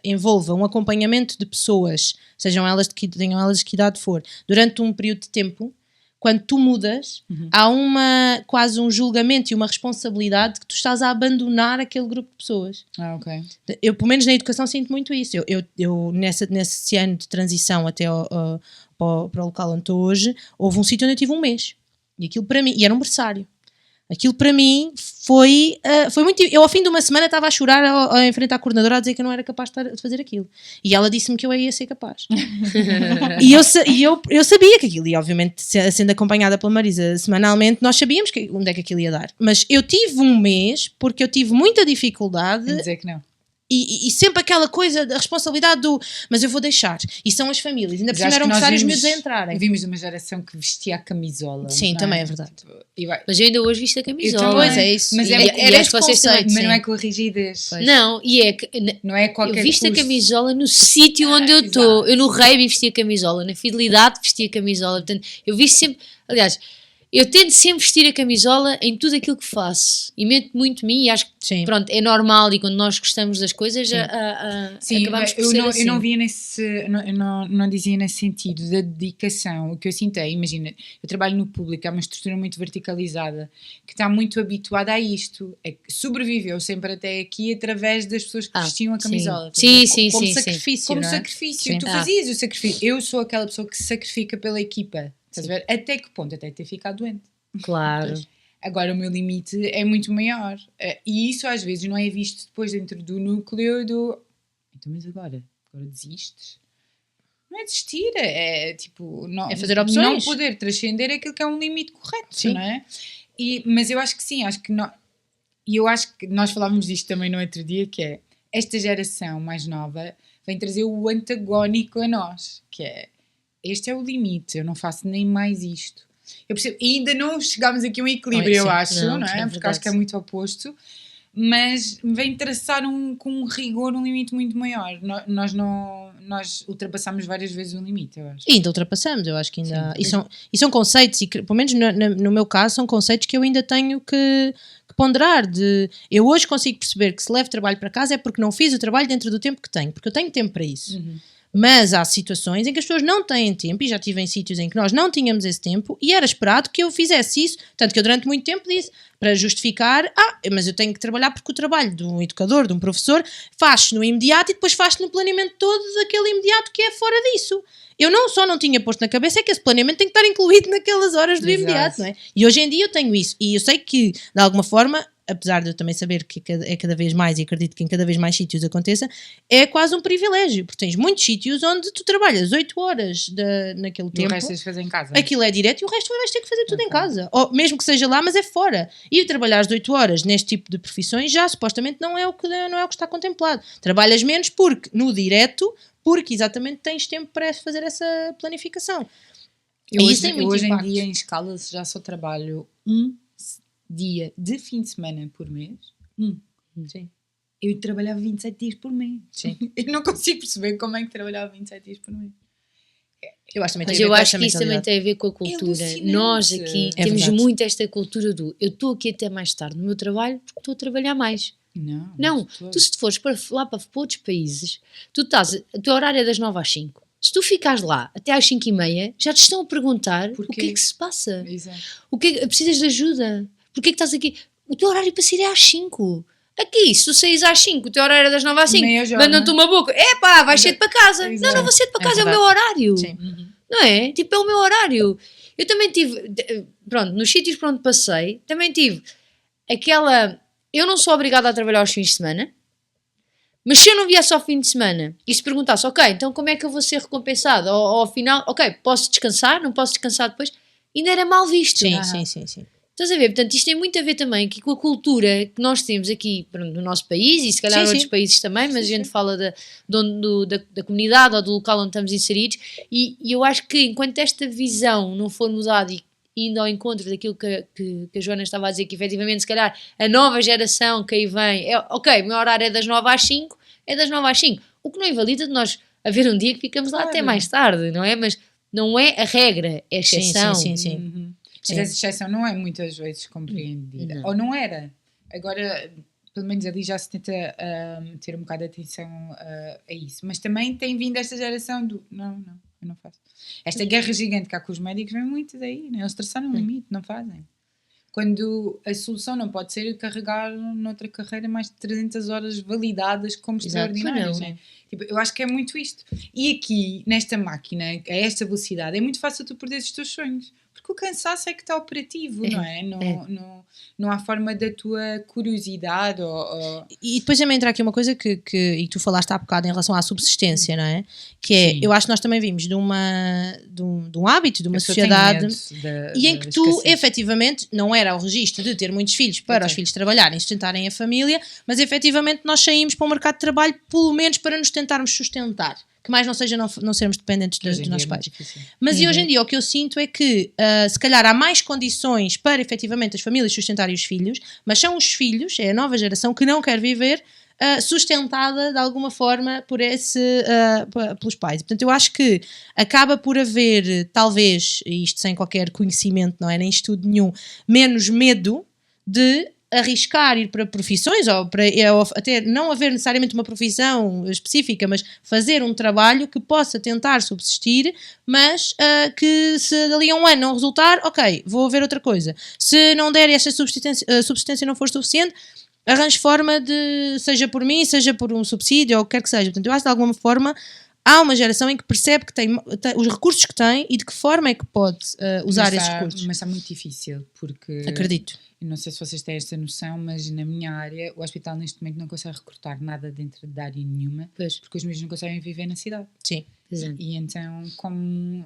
[SPEAKER 4] envolva um acompanhamento de pessoas, tenham elas de que idade for, durante um período de tempo, quando tu mudas, há quase um julgamento e uma responsabilidade de que tu estás a abandonar aquele grupo de pessoas.
[SPEAKER 3] Ok.
[SPEAKER 4] Eu, pelo menos na educação, sinto muito isso. Eu nesse ano de transição até para o local onde estou hoje, houve um sítio onde eu tive um mês. E aquilo para mim, e era um berçário. Aquilo para mim foi muito... Eu ao fim de uma semana estava a chorar ao enfrentar a coordenadora a dizer que eu não era capaz de fazer aquilo. E ela disse-me que eu ia ser capaz. E eu sabia que aquilo, e obviamente sendo acompanhada pela Marisa semanalmente, nós sabíamos onde é que aquilo ia dar. Mas eu tive um mês porque eu tive muita dificuldade...
[SPEAKER 3] Quer dizer que não.
[SPEAKER 4] E sempre aquela coisa da responsabilidade mas eu vou deixar, e são as famílias, ainda por cima eram necessários miúdos a entrarem.
[SPEAKER 3] Vimos uma geração que vestia a camisola.
[SPEAKER 4] Sim, também é verdade.
[SPEAKER 5] Mas eu ainda hoje visto a camisola.
[SPEAKER 4] Pois é isso.
[SPEAKER 3] Mas
[SPEAKER 4] era
[SPEAKER 5] acho que vocês também,
[SPEAKER 3] mas não é com a rigidez.
[SPEAKER 5] Não, e é que
[SPEAKER 3] Não é qualquer
[SPEAKER 5] eu visto a
[SPEAKER 3] curso.
[SPEAKER 5] camisola no sítio onde eu estou. Eu no rugby vesti a camisola, na fidelidade vesti a camisola. Portanto, eu visto sempre. Aliás, eu tento sempre vestir a camisola em tudo aquilo que faço. E meto muito mim e acho que pronto, é normal. E quando nós gostamos das coisas, acabamos por ser assim.
[SPEAKER 3] Eu não via não dizia nesse sentido da dedicação. O que eu sinto é, imagina, eu trabalho no público, há uma estrutura muito verticalizada que está muito habituada a isto. É que sobreviveu sempre até aqui através das pessoas que vestiam a camisola.
[SPEAKER 5] Sim.
[SPEAKER 4] Como sacrifício,
[SPEAKER 3] Como
[SPEAKER 4] não é?
[SPEAKER 3] sacrifício.
[SPEAKER 4] Sim.
[SPEAKER 3] Tu fazias o sacrifício. Eu sou aquela pessoa que se sacrifica pela equipa. Estás a ver? Até que ponto? Até ter ficado doente.
[SPEAKER 5] Claro.
[SPEAKER 3] Agora o meu limite é muito maior. E isso às vezes não é visto depois dentro do núcleo do... Então, mas agora desistes? Não é desistir, é tipo... Não,
[SPEAKER 4] é fazer opções.
[SPEAKER 3] Não poder transcender aquilo que é um limite correto, não é? Mas eu acho que sim, e eu acho que nós falávamos disto também no outro dia, que é, esta geração mais nova vem trazer o antagónico a nós, que é, este é o limite, eu não faço nem mais isto. Eu percebo, e ainda não chegámos aqui a um equilíbrio, eu acho, não é? Porque acho que é muito oposto, mas vem traçar com um rigor um limite muito maior. Nós ultrapassamos várias vezes o limite, eu acho.
[SPEAKER 4] E ainda ultrapassamos, eu acho que ainda... E são conceitos, e pelo menos no meu caso, são conceitos que eu ainda tenho que ponderar. Eu hoje consigo perceber que se levo trabalho para casa é porque não fiz o trabalho dentro do tempo que tenho, porque eu tenho tempo para isso. Mas há situações em que as pessoas não têm tempo, e já estive em sítios em que nós não tínhamos esse tempo, e era esperado que eu fizesse isso, tanto que eu durante muito tempo disse, para justificar, mas eu tenho que trabalhar porque o trabalho de um educador, de um professor, faz-se no imediato e depois faz-se no planeamento todo daquele imediato que é fora disso. Eu não tinha posto na cabeça é que esse planeamento tem que estar incluído naquelas horas do imediato, não é? E hoje em dia eu tenho isso, e eu sei que, de alguma forma, apesar de eu também saber que é cada vez mais, e acredito que em cada vez mais sítios aconteça, é quase um privilégio, porque tens muitos sítios onde tu trabalhas 8 horas naquele tempo.
[SPEAKER 3] E o resto tens de fazer em casa.
[SPEAKER 4] Aquilo é direto e o resto vais ter que fazer tudo em casa. Ou mesmo que seja lá, mas é fora. E trabalhar as 8 horas neste tipo de profissões já supostamente não é o que está contemplado. Trabalhas menos porque exatamente tens tempo para fazer essa planificação.
[SPEAKER 3] Eu hoje em dia em escala já só trabalho um dia de fim de semana por mês.
[SPEAKER 4] Sim.
[SPEAKER 3] Eu trabalhava 27 dias por mês.
[SPEAKER 4] Sim.
[SPEAKER 3] Eu não consigo perceber como é que trabalhava 27 dias por mês.
[SPEAKER 4] Eu acho,
[SPEAKER 5] mas eu acho que isso também tem a ver com a cultura. Nós aqui temos muito esta cultura do eu estou aqui até mais tarde no meu trabalho porque estou a trabalhar mais. Não. Tu se fores lá para outros países, o teu horário é das 9 às 5. Se tu ficares lá até às 5h30, já te estão a perguntar o que é que se passa.
[SPEAKER 3] Exato.
[SPEAKER 5] Precisas de ajuda? Porquê é que estás aqui? O teu horário para sair é às 5. Aqui, se tu saís às 5, o teu horário é das 9 às 5, mandam-te uma boca. Vais cedo para casa.
[SPEAKER 3] Exato.
[SPEAKER 5] Não vou cedo para casa, é o meu horário.
[SPEAKER 4] Sim.
[SPEAKER 5] Não é? Tipo, é o meu horário. Eu também tive, pronto, nos sítios por onde passei, também tive aquela... Eu não sou obrigada a trabalhar aos fins de semana, mas se eu não viesse ao fim de semana e se perguntasse, ok, então como é que eu vou ser recompensada? Ou ao final, ok, posso descansar? Não posso descansar depois? Ainda era mal visto.
[SPEAKER 4] Sim.
[SPEAKER 5] Estás a ver? Portanto, isto tem muito a ver também aqui com a cultura que nós temos aqui no nosso país e se calhar outros países também, mas a gente fala da comunidade ou do local onde estamos inseridos e eu acho que enquanto esta visão não for mudada e indo ao encontro daquilo que a Joana estava a dizer, que efetivamente se calhar a nova geração que aí vem, ok, o meu horário é das 9 às 5, é das 9 às 5, o que não invalida de nós haver um dia que ficamos lá até mais tarde, não é? Mas não é a regra, é a exceção.
[SPEAKER 3] Sim. Mas essa exceção não é muitas vezes compreendida.
[SPEAKER 5] Não.
[SPEAKER 3] Ou não era. Agora, pelo menos ali já se tenta ter um bocado de atenção a isso. Mas também tem vindo esta geração do... Não, eu não faço. Esta guerra gigante que há com os médicos vem muito daí. Né? Eles traçaram um limite, não fazem. Quando a solução não pode ser carregar noutra carreira mais de 300 horas validadas como extraordinárias. Né? Tipo, eu acho que é muito isto. E aqui, nesta máquina, a esta velocidade, é muito fácil tu perderes os teus sonhos. Porque o cansaço é que está operativo, não é? Não há forma da tua curiosidade
[SPEAKER 4] E depois também entra aqui uma coisa e tu falaste há bocado em relação à subsistência, não é? Que é, eu acho que nós também vimos de um hábito, de uma sociedade e em que tu, efetivamente, não era o registro de ter muitos filhos para os filhos trabalharem e sustentarem a família, mas efetivamente nós saímos para o mercado de trabalho pelo menos para nos tentarmos sustentar. Que mais não seja não sermos dependentes dos nossos pais. Mas e hoje em dia o que eu sinto é que se calhar há mais condições para efetivamente as famílias sustentarem os filhos, mas são os filhos, é a nova geração que não quer viver sustentada de alguma forma pelos pais. Portanto, eu acho que acaba por haver, talvez, isto sem qualquer conhecimento, não é nem estudo nenhum, menos medo de arriscar ir para profissões ou até não haver necessariamente uma profissão específica, mas fazer um trabalho que possa tentar subsistir, mas que se dali a um ano não resultar, ok, vou ver outra coisa. Se não der e esta subsistência não for suficiente, arranjo forma de, seja por mim, seja por um subsídio ou o que quer que seja. Portanto, eu acho que de alguma forma há uma geração em que percebe que tem os recursos que tem e de que forma é que pode usar esses recursos.
[SPEAKER 3] Mas está muito difícil, porque...
[SPEAKER 4] Acredito.
[SPEAKER 3] Eu não sei se vocês têm esta noção, mas na minha área o hospital neste momento não consegue recrutar nada dentro de área nenhuma, porque os meus não conseguem viver na cidade.
[SPEAKER 4] Sim.
[SPEAKER 3] E então, como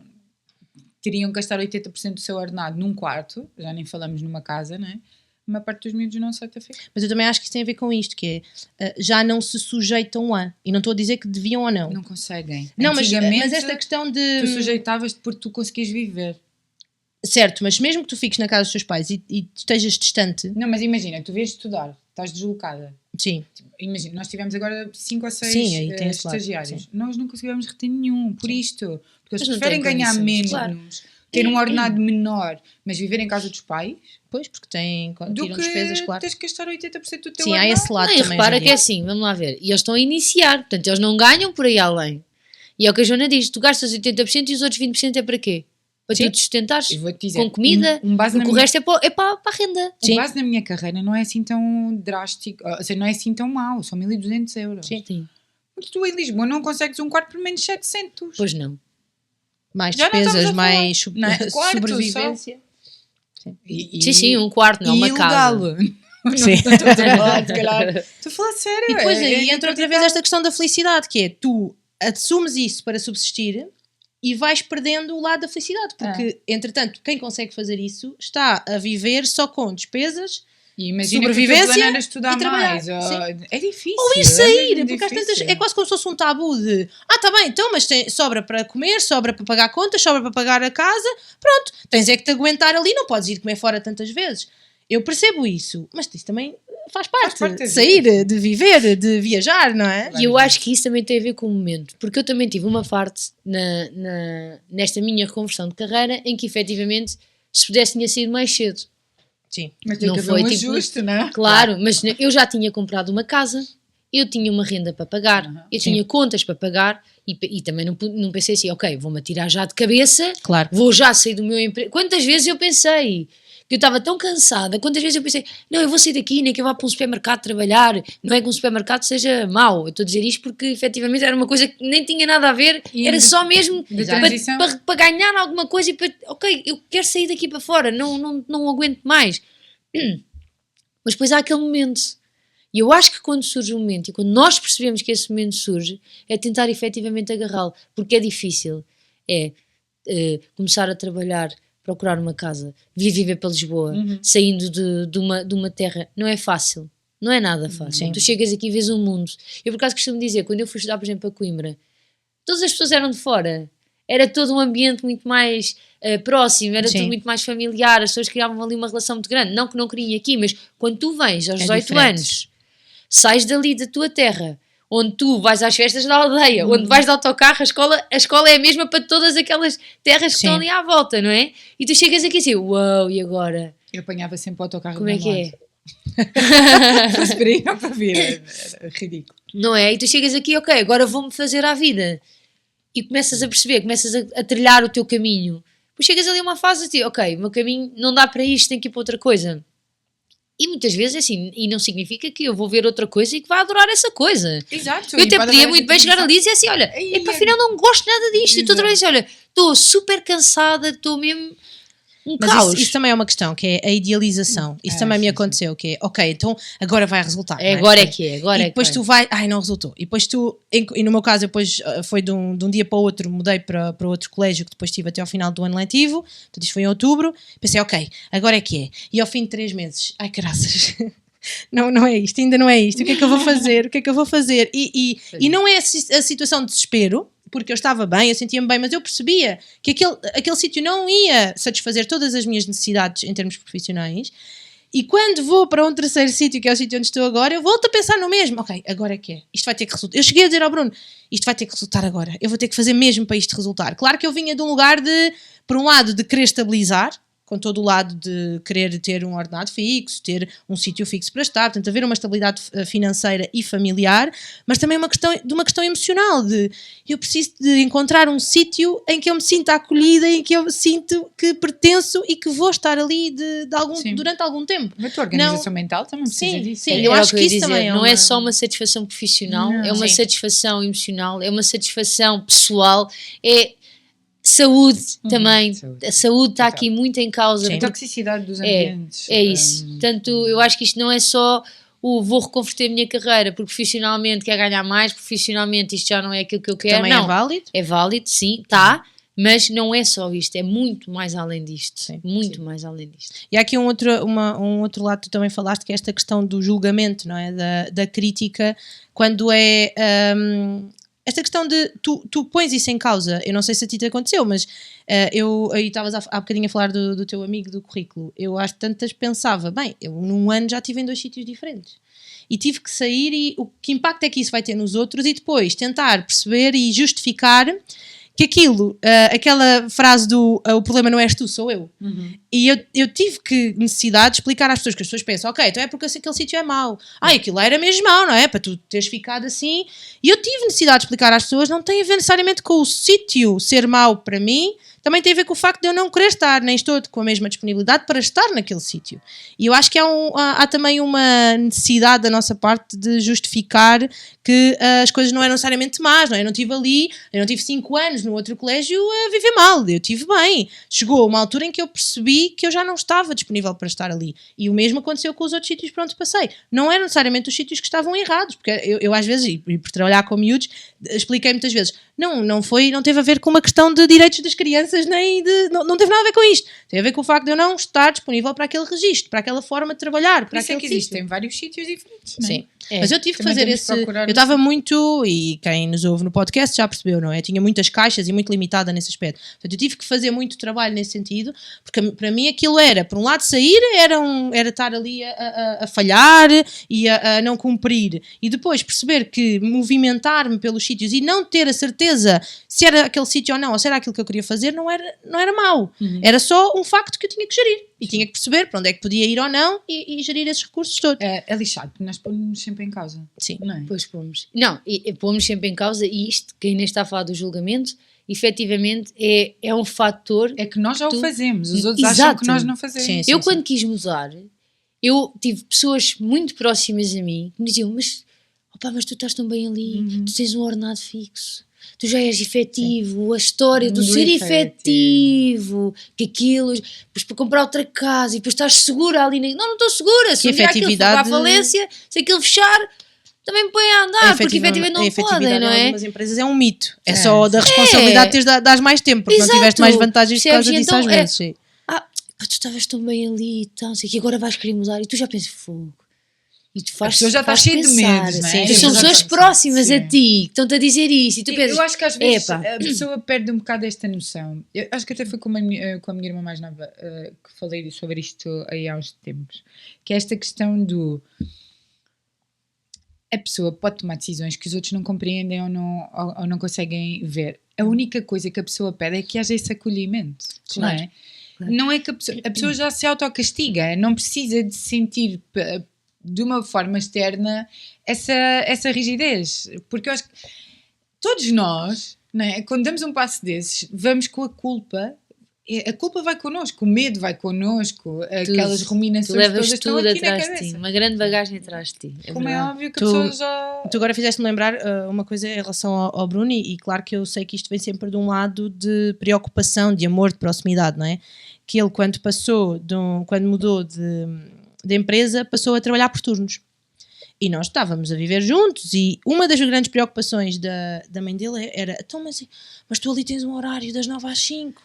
[SPEAKER 3] teriam que gastar 80% do seu ordenado num quarto, já nem falamos numa casa, não é? Uma parte dos miúdos não aceita ficar.
[SPEAKER 4] Mas eu também acho que isso tem a ver com isto, que é, já não se sujeitam e não estou a dizer que deviam ou não.
[SPEAKER 3] Não conseguem.
[SPEAKER 4] Não, mas esta questão de...
[SPEAKER 3] Tu sujeitavas-te porque tu conseguias viver.
[SPEAKER 4] Certo, mas mesmo que tu fiques na casa dos teus pais e estejas distante...
[SPEAKER 3] Não, mas imagina, tu vies estudar, estás deslocada.
[SPEAKER 4] Sim.
[SPEAKER 3] Imagina, nós tivemos agora 5 ou 6 estagiários. Nós não conseguimos reter nenhum, por isto. Porque eles preferem ganhar menos, ter um ordenado menor, mas viver em casa dos pais...
[SPEAKER 4] Pois, porque tiram despesas, claro.
[SPEAKER 3] Tens que gastar 80% do teu
[SPEAKER 4] ordenado. Sim, há esse lado também.
[SPEAKER 5] Repara que é assim, vamos lá ver. E eles estão a iniciar, portanto, eles não ganham por aí além. E é o que a Joana diz, tu gastas 80% e os outros 20% é para quê? Para tu te sustentares com comida, porque o resto é para a renda.
[SPEAKER 3] O base na minha carreira não é assim tão drástico, ou seja, não é assim tão mau, são 1.200 euros.
[SPEAKER 5] Sim.
[SPEAKER 3] Porque tu em Lisboa não consegues um quarto por menos 700.
[SPEAKER 5] Pois não.
[SPEAKER 4] Mais despesas, mais sobrevivência.
[SPEAKER 5] Sim, um quarto, não, uma casa.
[SPEAKER 4] Sim.
[SPEAKER 3] Estou a falar sério.
[SPEAKER 4] E depois aí entra outra vez esta questão da felicidade, que é, tu assumes isso para subsistir e vais perdendo o lado da felicidade, porque, entretanto, quem consegue fazer isso está a viver só com despesas, sobrevivência
[SPEAKER 3] e trabalhar. É difícil.
[SPEAKER 4] Ou ir sair, porque às tantas é quase como se fosse um tabu de tá bem, então, mas sobra para comer, sobra para pagar contas, sobra para pagar a casa, pronto, tens é que te aguentar ali, não podes ir comer fora tantas vezes. Eu percebo isso, mas isso também faz parte
[SPEAKER 3] da
[SPEAKER 4] de sair, de viver, de viajar, não é?
[SPEAKER 5] E eu acho que isso também tem a ver com o momento, porque eu também tive uma parte nesta minha reconversão de carreira em que efetivamente, se pudesse, tinha saído mais cedo.
[SPEAKER 4] Sim.
[SPEAKER 3] Mas tem
[SPEAKER 5] Não
[SPEAKER 3] que haver
[SPEAKER 5] foi
[SPEAKER 3] um
[SPEAKER 5] tipo-
[SPEAKER 3] ajuste, não é?
[SPEAKER 5] Claro, mas eu já tinha comprado uma casa, eu tinha uma renda para pagar, eu tinha contas para pagar e também não pensei assim, ok, vou-me atirar já de cabeça,
[SPEAKER 4] Claro.
[SPEAKER 5] vou já sair do meu emprego. Quantas vezes eu pensei que eu estava tão cansada, quantas vezes eu pensei, não, eu vou sair daqui, nem que eu vá para um supermercado trabalhar, não é que um supermercado seja mau, eu estou a dizer isto porque efetivamente era uma coisa que nem tinha nada a ver, era só mesmo
[SPEAKER 3] de transição.
[SPEAKER 5] para ganhar alguma coisa e para, ok, eu quero sair daqui para fora, não aguento mais. Mas depois há aquele momento. E eu acho que quando surge um momento, e quando nós percebemos que esse momento surge, é tentar efetivamente agarrá-lo. Porque é difícil. Começar a trabalhar, procurar uma casa, vir viver para Lisboa, saindo de uma terra. Não é fácil. Não é nada fácil. Tu chegas aqui e vês um mundo. Eu por acaso costumo dizer, quando eu fui estudar, por exemplo, a Coimbra, todas as pessoas eram de fora. Era todo um ambiente muito mais próximo, era tudo muito mais familiar, as pessoas criavam ali uma relação muito grande. Não que não queriam aqui, mas quando tu vens aos 18 anos, sais dali da tua terra, onde tu vais às festas da aldeia, onde vais de autocarro, a escola é a mesma para todas aquelas terras que estão ali à volta, não é? E tu chegas aqui assim, uau, e agora?
[SPEAKER 3] Eu apanhava sempre o autocarro.
[SPEAKER 5] Como é que é?
[SPEAKER 3] Esperei para vir, era ridículo.
[SPEAKER 5] Não é? E tu chegas aqui, ok, agora vou-me fazer à vida. E começas a perceber, começas a trilhar o teu caminho. Depois chegas ali a uma fase de, ok, o meu caminho não dá para isto, tenho que ir para outra coisa. E muitas vezes é assim, e não significa que eu vou ver outra coisa e que vá adorar essa coisa.
[SPEAKER 3] Exato.
[SPEAKER 5] Eu até podia muito bem chegar ali e dizer assim, olha, afinal não gosto nada disto. E tu outra vez dizer, olha, estou super cansada, estou mesmo um caos.
[SPEAKER 4] Isso também é uma questão, que é a idealização. Isso também me aconteceu, que é, ok, então agora vai resultar.
[SPEAKER 5] Agora é que é.
[SPEAKER 4] E depois tu vai, não resultou. E depois tu, e no meu caso, depois foi de um dia para o outro, mudei para outro colégio que depois tive até ao final do ano letivo, portanto isto foi em outubro, pensei, ok, agora é que é. E ao fim de 3 meses, graças... Não é isto, ainda não é isto. O que é que eu vou fazer? O que é que eu vou fazer? E não é a situação de desespero, porque eu estava bem, eu sentia-me bem, mas eu percebia que aquele sítio não ia satisfazer todas as minhas necessidades em termos profissionais. E quando vou para um terceiro sítio, que é o sítio onde estou agora, eu volto a pensar no mesmo. Ok, agora é que é. Isto vai ter que resultar. Eu cheguei a dizer ao Bruno, isto vai ter que resultar agora. Eu vou ter que fazer mesmo para isto resultar. Claro que eu vinha de um lugar de, por um lado, de querer estabilizar, com todo o lado de querer ter um ordenado fixo, ter um sítio fixo para estar, portanto haver uma estabilidade financeira e familiar, mas também uma questão emocional, de eu preciso de encontrar um sítio em que eu me sinta acolhida, em que eu sinto que pertenço e que vou estar ali durante algum tempo.
[SPEAKER 3] Mas a tua organização mental também precisa disso.
[SPEAKER 4] Sim, eu acho que isso também
[SPEAKER 5] não é só uma satisfação profissional, é uma satisfação emocional, é uma satisfação pessoal, é saúde também. A saúde está aqui muito em causa.
[SPEAKER 3] A toxicidade dos ambientes.
[SPEAKER 5] É isso. Portanto, eu acho que isto não é só vou reconverter a minha carreira porque profissionalmente quero ganhar mais, profissionalmente isto já não é aquilo que eu quero.
[SPEAKER 4] Também
[SPEAKER 5] não,
[SPEAKER 4] é válido?
[SPEAKER 5] É válido, sim, está. Mas não é só isto, é muito mais além disto. Mais além disto.
[SPEAKER 4] E há aqui um outro lado que tu também falaste, que é esta questão do julgamento, não é? Da crítica, quando é... esta questão de tu pões isso em causa, eu não sei se a ti te aconteceu, mas aí estavas há bocadinho a falar do teu amigo do currículo. Eu às tantas pensava, bem, eu num ano já estive em 2 sítios diferentes e tive que sair, e que impacto é que isso vai ter nos outros, e depois tentar perceber e justificar que aquela frase do o problema não és tu, sou eu. E eu tive necessidade de explicar às pessoas, que as pessoas pensam, ok, então é porque aquele sítio é mau. Aquilo lá era mesmo mau, não é? Para tu teres ficado assim. E eu tive necessidade de explicar às pessoas, não tem a ver necessariamente com o sítio ser mau para mim, também tem a ver com o facto de eu não querer estar, nem estou com a mesma disponibilidade para estar naquele sítio. E eu acho que há também uma necessidade da nossa parte de justificar que as coisas não eram necessariamente más, não é? Eu não tive 5 anos no outro colégio a viver mal, eu tive bem. Chegou uma altura em que eu percebi que eu já não estava disponível para estar ali. E o mesmo aconteceu com os outros sítios por onde passei. Não eram necessariamente os sítios que estavam errados, porque eu às vezes, e por trabalhar com miúdos, expliquei muitas vezes, Não teve a ver com uma questão de direitos das crianças, nem de... Não teve nada a ver com isto. Tem a ver com o facto de eu não estar disponível para aquele registro, para aquela forma de trabalhar.
[SPEAKER 3] Por isso é que existem vários sítios diferentes, não é?
[SPEAKER 4] Sim. Mas eu tive que fazer eu estava muito, e quem nos ouve no podcast já percebeu, não é? Tinha muitas caixas e muito limitada nesse aspecto. Portanto, eu tive que fazer muito trabalho nesse sentido, porque para mim aquilo era, por um lado, sair, era estar ali a falhar e a não cumprir. E depois perceber que movimentar-me pelos sítios e não ter a certeza se era aquele sítio ou não, ou se era aquilo que eu queria fazer, não era mau. Era só um facto que eu tinha que gerir. E tinha que perceber para onde é que podia ir ou não e gerir esses recursos todos.
[SPEAKER 3] É lixado, porque nós pomos sempre em causa.
[SPEAKER 4] Sim.
[SPEAKER 3] Não é?
[SPEAKER 5] Pois pomos. Não, e pomos sempre em causa, e isto, que ainda está a falar do julgamento, efetivamente é um fator...
[SPEAKER 3] É que nós já o fazemos, os outros acham que nós não fazemos.
[SPEAKER 5] Sim, quando quis mudar, eu tive pessoas muito próximas a mim que me diziam, mas tu estás tão bem ali, tu tens um ordenado fixo. Tu já és efetivo, a história do ser efetivo, que aquilo, depois para comprar outra casa e depois estás segura ali. Não estou segura, se um dia aquilo for para a falência, se aquilo fechar, também me põe a andar, porque efetivamente não podem, não é?
[SPEAKER 4] Em algumas empresas é um mito, é só da responsabilidade de teres dar mais tempo, porque não tiveste mais vantagens por causa disso às vezes. Sim.
[SPEAKER 5] Tu estavas tão bem ali e tal, sei que agora vais querer mudar e tu já pensas, fogo. E tu faz,
[SPEAKER 3] a pessoa já está cheia de medos, não é?
[SPEAKER 5] São pessoas próximas a ti que estão-te a dizer isso e tu pensas,
[SPEAKER 3] eu acho que às vezes a pessoa perde um bocado esta noção. Eu acho que até foi com a minha irmã mais nova que falei sobre isto aí há uns tempos, que é esta questão do a pessoa pode tomar decisões que os outros não compreendem ou não conseguem ver. A única coisa que a pessoa pede é que haja esse acolhimento, não é? Não é que a pessoa já se autocastiga, não precisa de sentir de uma forma externa essa rigidez, porque eu acho que todos nós, não é? Quando damos um passo desses, vamos com a culpa vai connosco, o medo vai connosco, aquelas ruminações todas estão aqui na cabeça.
[SPEAKER 5] Uma grande bagagem atrás de ti.
[SPEAKER 3] Como é óbvio que a pessoa já...
[SPEAKER 4] Tu agora fizeste-me lembrar uma coisa em relação ao Bruno, e claro que eu sei que isto vem sempre de um lado de preocupação, de amor, de proximidade, não é? Que ele quando mudou de empresa, passou a trabalhar por turnos. E nós estávamos a viver juntos e uma das grandes preocupações da mãe dele era, então, mas tu ali tens um horário das 9 às 5,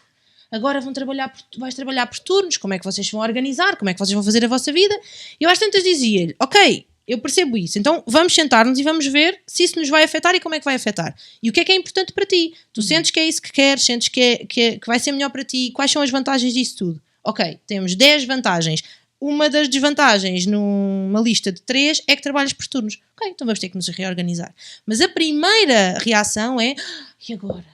[SPEAKER 4] agora vais trabalhar por turnos, como é que vocês vão organizar, como é que vocês vão fazer a vossa vida? E eu às tantas dizia-lhe, ok, eu percebo isso, então vamos sentar-nos e vamos ver se isso nos vai afetar e como é que vai afetar. E o que é importante para ti? Tu sentes que é isso que queres, sentes que vai ser melhor para ti, quais são as vantagens disso tudo? Ok, temos 10 vantagens. Uma das desvantagens numa lista de 3 é que trabalhas por turnos. Ok, então vamos ter que nos reorganizar. Mas a primeira reação é, e agora?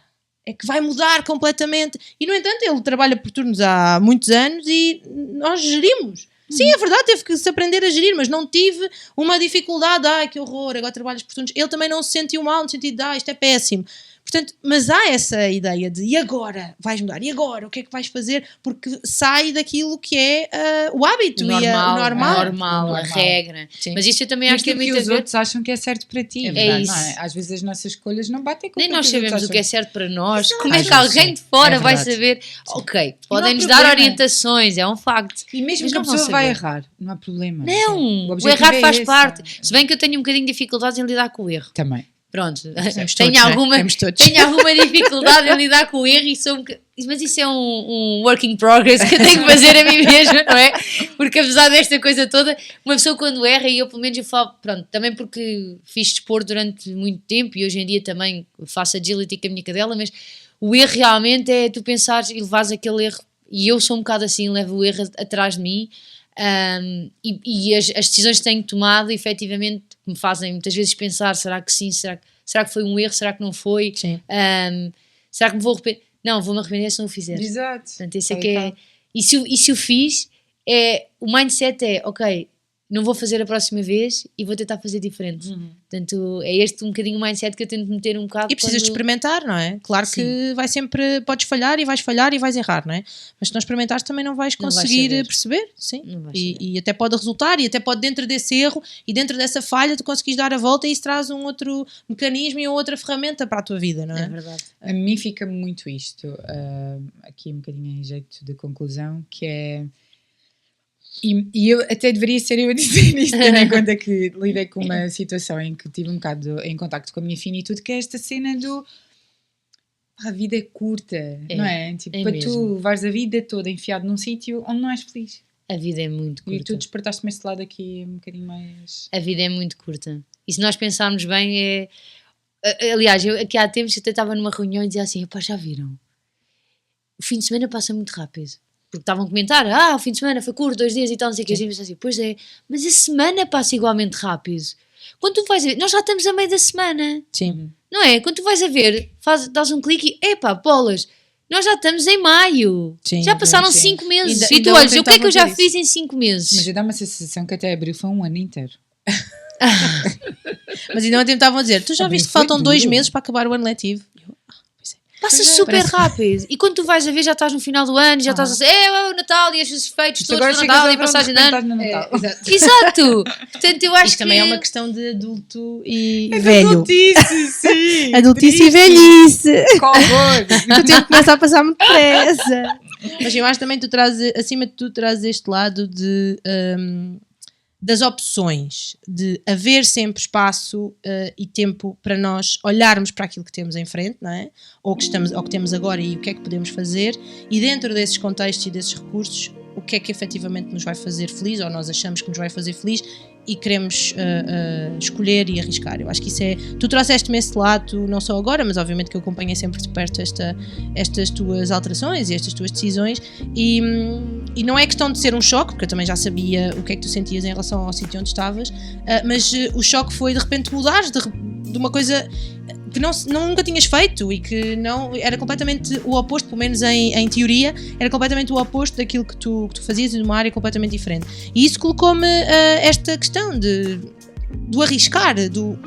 [SPEAKER 4] É que vai mudar completamente. E, no entanto, ele trabalha por turnos há muitos anos e nós gerimos. Sim, é verdade, teve que se aprender a gerir, mas não tive uma dificuldade, que horror, agora trabalhas por turnos. Ele também não se sentiu mal no sentido de, isto é péssimo. Portanto, mas há essa ideia de, e agora? Vais mudar? E agora? O que é que vais fazer? Porque sai daquilo que é o hábito, o
[SPEAKER 5] normal, a regra. Sim. Mas isso eu também acho que é muito
[SPEAKER 3] que os outros acham que é certo para ti.
[SPEAKER 5] É verdade,
[SPEAKER 3] isso. Não é? Às vezes as nossas escolhas não batem com
[SPEAKER 5] nem nós sabemos o que é certo para nós.
[SPEAKER 3] Exato.
[SPEAKER 5] Como é que alguém de fora vai saber? Ok, podem-nos dar orientações, é um facto.
[SPEAKER 3] E mesmo que a pessoa vai errar, não há problema.
[SPEAKER 5] Não, o errar faz parte. Se bem que eu tenho um bocadinho de dificuldades em lidar com o erro.
[SPEAKER 3] Também.
[SPEAKER 5] Pronto, tenho alguma dificuldade em lidar com o erro mas isso é um work in progress que eu tenho que fazer a mim mesma, não é? Porque apesar desta coisa toda, uma pessoa quando erra, e eu pelo menos eu falo, pronto, também porque fiz desporto durante muito tempo e hoje em dia também faço agility com a minha cadela, mas o erro realmente é tu pensares e levares aquele erro, e eu sou um bocado assim, levo o erro atrás de mim. E as decisões que tenho tomado efetivamente me fazem muitas vezes pensar, será que sim, será que foi um erro, será que não foi, será que me vou arrepender? Não, vou-me arrepender se não o fizer.
[SPEAKER 3] Exato.
[SPEAKER 5] Portanto, esse é que é. E se o fiz, o mindset é, ok, não vou fazer a próxima vez e vou tentar fazer diferente. Portanto, é este um bocadinho o mindset que eu tento meter um bocado.
[SPEAKER 4] E precisas de experimentar, não é? Claro que vai sempre, podes falhar e vais errar, não é? Mas se não experimentares também não vais conseguir perceber, sim. E até pode resultar, e até pode dentro desse erro e dentro dessa falha tu conseguires dar a volta e isso traz um outro mecanismo e outra ferramenta para a tua vida, não é?
[SPEAKER 5] É verdade.
[SPEAKER 3] A mim fica muito isto, aqui um bocadinho em jeito de conclusão, que é... E eu até deveria ser eu a dizer isto, tendo em conta que lidei com uma situação em que tive um bocado em contacto com a minha finitude, que é esta cena do a vida é curta, não é? Tipo, para
[SPEAKER 5] mesmo.
[SPEAKER 3] tu levares a vida toda enfiado num sítio onde não és feliz.
[SPEAKER 5] A vida é muito curta.
[SPEAKER 3] E tu despertaste-me esse lado aqui um bocadinho mais...
[SPEAKER 5] A vida é muito curta. E se nós pensarmos bem, aliás, eu aqui há tempos até estava numa reunião e dizia assim, pá, já viram? O fim de semana passa muito rápido. Porque estavam a comentar, o fim de semana foi curto, 2 dias e tal, não sei o que. E assim, pois é, mas a semana passa igualmente rápido. Quando tu vais a ver, nós já estamos a meio da semana.
[SPEAKER 4] Sim.
[SPEAKER 5] Não é? Quando tu vais a ver, dás um clique e, epá, bolas, nós já estamos em maio.
[SPEAKER 4] Sim,
[SPEAKER 5] já passaram
[SPEAKER 3] sim.
[SPEAKER 5] 5 meses.
[SPEAKER 4] E
[SPEAKER 5] E tu
[SPEAKER 4] ainda
[SPEAKER 5] olhas,
[SPEAKER 4] ontem
[SPEAKER 5] o que é que eu já
[SPEAKER 4] estavam a dizer
[SPEAKER 5] fiz em 5 meses?
[SPEAKER 3] Mas dá uma sensação que até abril foi um ano inteiro.
[SPEAKER 4] Mas ainda ontem estavam a dizer, tu já
[SPEAKER 3] Abril
[SPEAKER 4] viste que
[SPEAKER 3] foi
[SPEAKER 4] faltam 2
[SPEAKER 3] duro.
[SPEAKER 4] meses para acabar o ano letivo?
[SPEAKER 5] Passa
[SPEAKER 3] Pois é,
[SPEAKER 5] super
[SPEAKER 4] parece-
[SPEAKER 5] rápido. E quando tu vais a ver, já estás no final do ano, já estás a dizer, o Natal e os efeitos
[SPEAKER 3] Isto
[SPEAKER 5] todos
[SPEAKER 3] agora
[SPEAKER 5] do
[SPEAKER 3] chegas
[SPEAKER 5] Natal
[SPEAKER 3] ao
[SPEAKER 5] e a
[SPEAKER 3] verão,
[SPEAKER 5] passagem
[SPEAKER 3] de
[SPEAKER 5] de
[SPEAKER 3] repente
[SPEAKER 5] ano.
[SPEAKER 3] estás no Natal.
[SPEAKER 5] Exato. Portanto, eu acho
[SPEAKER 4] Isto também é uma questão de adulto e
[SPEAKER 3] É
[SPEAKER 4] velho.
[SPEAKER 3] Adultice, sim.
[SPEAKER 4] Adultice e velhice.
[SPEAKER 3] Que horror.
[SPEAKER 4] O tempo começa a passar muito depressa. Mas eu acho também que tu trazes, acima de tudo, trazes este lado de, das opções, de haver sempre espaço e tempo para nós olharmos para aquilo que temos em frente, não é? Ou que temos agora e o que é que podemos fazer, e dentro desses contextos e desses recursos, o que é que efetivamente nos vai fazer feliz, ou nós achamos que nos vai fazer feliz, e queremos escolher e arriscar. Eu acho que isso é... Tu trouxeste-me esse lado, não só agora, mas obviamente que eu acompanhei sempre de perto estas tuas alterações e estas tuas decisões, e não é questão de ser um choque, porque eu também já sabia o que é que tu sentias em relação ao sítio onde estavas, mas o choque foi de repente mudares de uma coisa que nunca tinhas feito e que não era completamente o oposto, pelo menos em teoria, era completamente o oposto daquilo que tu fazias, e de uma área completamente diferente. E isso colocou-me esta questão do arriscar,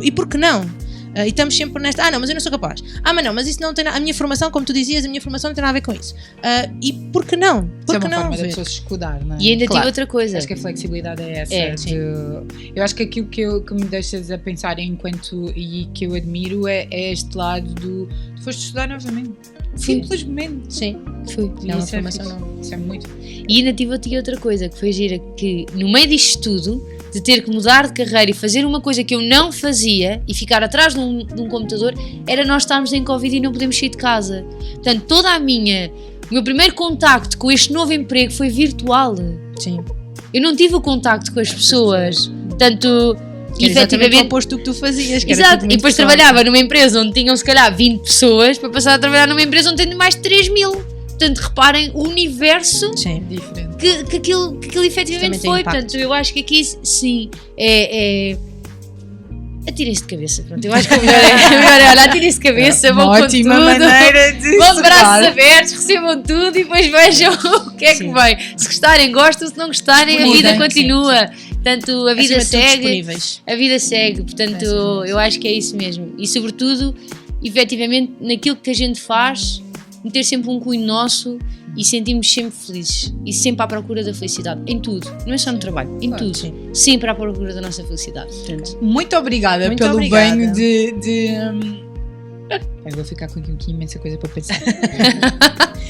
[SPEAKER 4] e por que não? E estamos sempre nesta, não, mas eu não sou capaz. Mas não, mas isso não tem nada, a minha formação, como tu dizias, a minha formação não tem nada a ver com isso. E por que não?
[SPEAKER 3] Isso é
[SPEAKER 4] Por que
[SPEAKER 3] uma
[SPEAKER 4] não?
[SPEAKER 3] forma da pessoa se escudar, não é?
[SPEAKER 5] E ainda
[SPEAKER 4] Claro.
[SPEAKER 5] tive outra coisa.
[SPEAKER 3] Acho que a flexibilidade é essa. Eu acho que aquilo que me deixas a pensar enquanto e que eu admiro é este lado do tu foste estudar novamente. Simplesmente.
[SPEAKER 4] Sim,
[SPEAKER 5] Fui.
[SPEAKER 4] é uma
[SPEAKER 3] Isso é
[SPEAKER 4] formação
[SPEAKER 3] fixe.
[SPEAKER 4] não.
[SPEAKER 3] Isso é muito.
[SPEAKER 5] E ainda tive outra coisa que foi gira, que no meio disto tudo, de ter que mudar de carreira e fazer uma coisa que eu não fazia e ficar atrás de um computador, era nós estarmos em Covid e não podemos sair de casa. Portanto, o meu primeiro contacto com este novo emprego foi virtual.
[SPEAKER 4] Sim.
[SPEAKER 5] Eu não tive o contacto com as pessoas. Portanto,
[SPEAKER 4] Que era exatamente o
[SPEAKER 5] efetivamente...
[SPEAKER 4] oposto do que tu fazias. Que era
[SPEAKER 5] Exato,
[SPEAKER 4] tudo
[SPEAKER 5] e
[SPEAKER 4] muito
[SPEAKER 5] depois
[SPEAKER 4] pessoal.
[SPEAKER 5] trabalhava numa empresa onde tinham se calhar 20 pessoas para passar a trabalhar numa empresa onde tem mais de 3.000. Portanto, reparem o universo
[SPEAKER 4] Sim.
[SPEAKER 3] Diferente.
[SPEAKER 5] que aquilo efetivamente
[SPEAKER 4] Também tem
[SPEAKER 5] foi.
[SPEAKER 4] impacto.
[SPEAKER 5] Portanto, eu acho que aqui sim atirem-se de cabeça. Pronto, eu acho que o melhor é olha, atirem-se de cabeça, vão com tudo,
[SPEAKER 3] maneira de
[SPEAKER 5] vão de braços abertos, recebam tudo e depois vejam o que é que
[SPEAKER 4] Sim.
[SPEAKER 5] vem. Se gostarem, gostam, se não gostarem, a vida
[SPEAKER 3] Mudem,
[SPEAKER 5] continua. Portanto, a vida
[SPEAKER 4] Acima de tudo,
[SPEAKER 5] segue.
[SPEAKER 4] disponíveis.
[SPEAKER 5] A vida segue, portanto, eu acho que é isso mesmo. E sobretudo, efetivamente, naquilo que a gente faz, meter sempre um cunho nosso e sentirmos sempre felizes. E sempre à procura da felicidade. Em tudo. Não é só no trabalho, em
[SPEAKER 3] Claro,
[SPEAKER 5] tudo.
[SPEAKER 4] sim.
[SPEAKER 5] Sempre à procura da nossa felicidade. Portanto,
[SPEAKER 3] Muito obrigada
[SPEAKER 4] Muito
[SPEAKER 3] pelo
[SPEAKER 4] obrigada.
[SPEAKER 3] banho de eu vou ficar com aqui imensa coisa para pensar.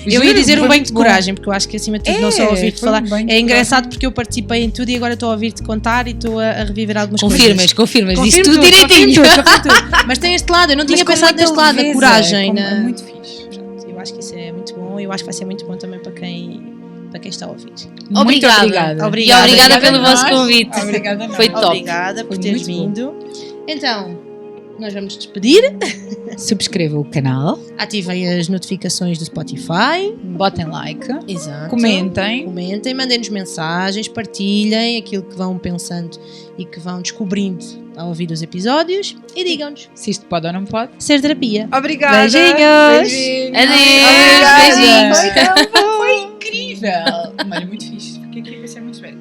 [SPEAKER 4] Eu ia dizer um
[SPEAKER 3] foi
[SPEAKER 4] banho
[SPEAKER 3] muito
[SPEAKER 4] de
[SPEAKER 3] bom.
[SPEAKER 4] coragem, porque eu acho que acima de tudo não só ouvir-te
[SPEAKER 3] foi um
[SPEAKER 4] falar.
[SPEAKER 3] banho de
[SPEAKER 4] É engraçado
[SPEAKER 3] coragem.
[SPEAKER 4] porque eu participei em tudo e agora estou a ouvir-te contar e estou a reviver algumas
[SPEAKER 5] confirmas,
[SPEAKER 4] coisas.
[SPEAKER 5] disse tudo direitinho.
[SPEAKER 4] Confirmo tudo. Mas tem este lado, eu não tinha
[SPEAKER 3] Mas com
[SPEAKER 4] pensado
[SPEAKER 3] muita
[SPEAKER 4] neste lado, da
[SPEAKER 3] leveza,
[SPEAKER 4] coragem.
[SPEAKER 3] como-
[SPEAKER 4] na-
[SPEAKER 3] É muito fixe.
[SPEAKER 4] Eu acho que isso é muito bom e eu acho que vai ser muito bom também para quem está a ouvir.
[SPEAKER 3] Muito
[SPEAKER 5] Obrigada.
[SPEAKER 3] obrigada.
[SPEAKER 5] E obrigada pelo
[SPEAKER 3] a
[SPEAKER 5] vosso
[SPEAKER 3] nós.
[SPEAKER 5] convite.
[SPEAKER 3] Obrigada a nós.
[SPEAKER 5] Foi top.
[SPEAKER 4] Obrigada por
[SPEAKER 3] Foi
[SPEAKER 4] teres
[SPEAKER 3] muito
[SPEAKER 4] vindo. Então, nós vamos despedir.
[SPEAKER 3] Subscrevam o canal,
[SPEAKER 4] Ativem as notificações do Spotify.
[SPEAKER 3] botem like,
[SPEAKER 4] Exato.
[SPEAKER 3] comentem.
[SPEAKER 4] Mandem-nos mensagens, partilhem aquilo que vão pensando e que vão descobrindo ao ouvir os episódios e digam-nos.
[SPEAKER 3] Se isto pode ou não pode.
[SPEAKER 4] Ser terapia.
[SPEAKER 3] Obrigada.
[SPEAKER 4] Beijinhos.
[SPEAKER 5] Adeus, beijinhos.
[SPEAKER 3] Foi tão bom. Foi incrível. Olha, muito fixe. Fiquei aqui a pensar muito bem.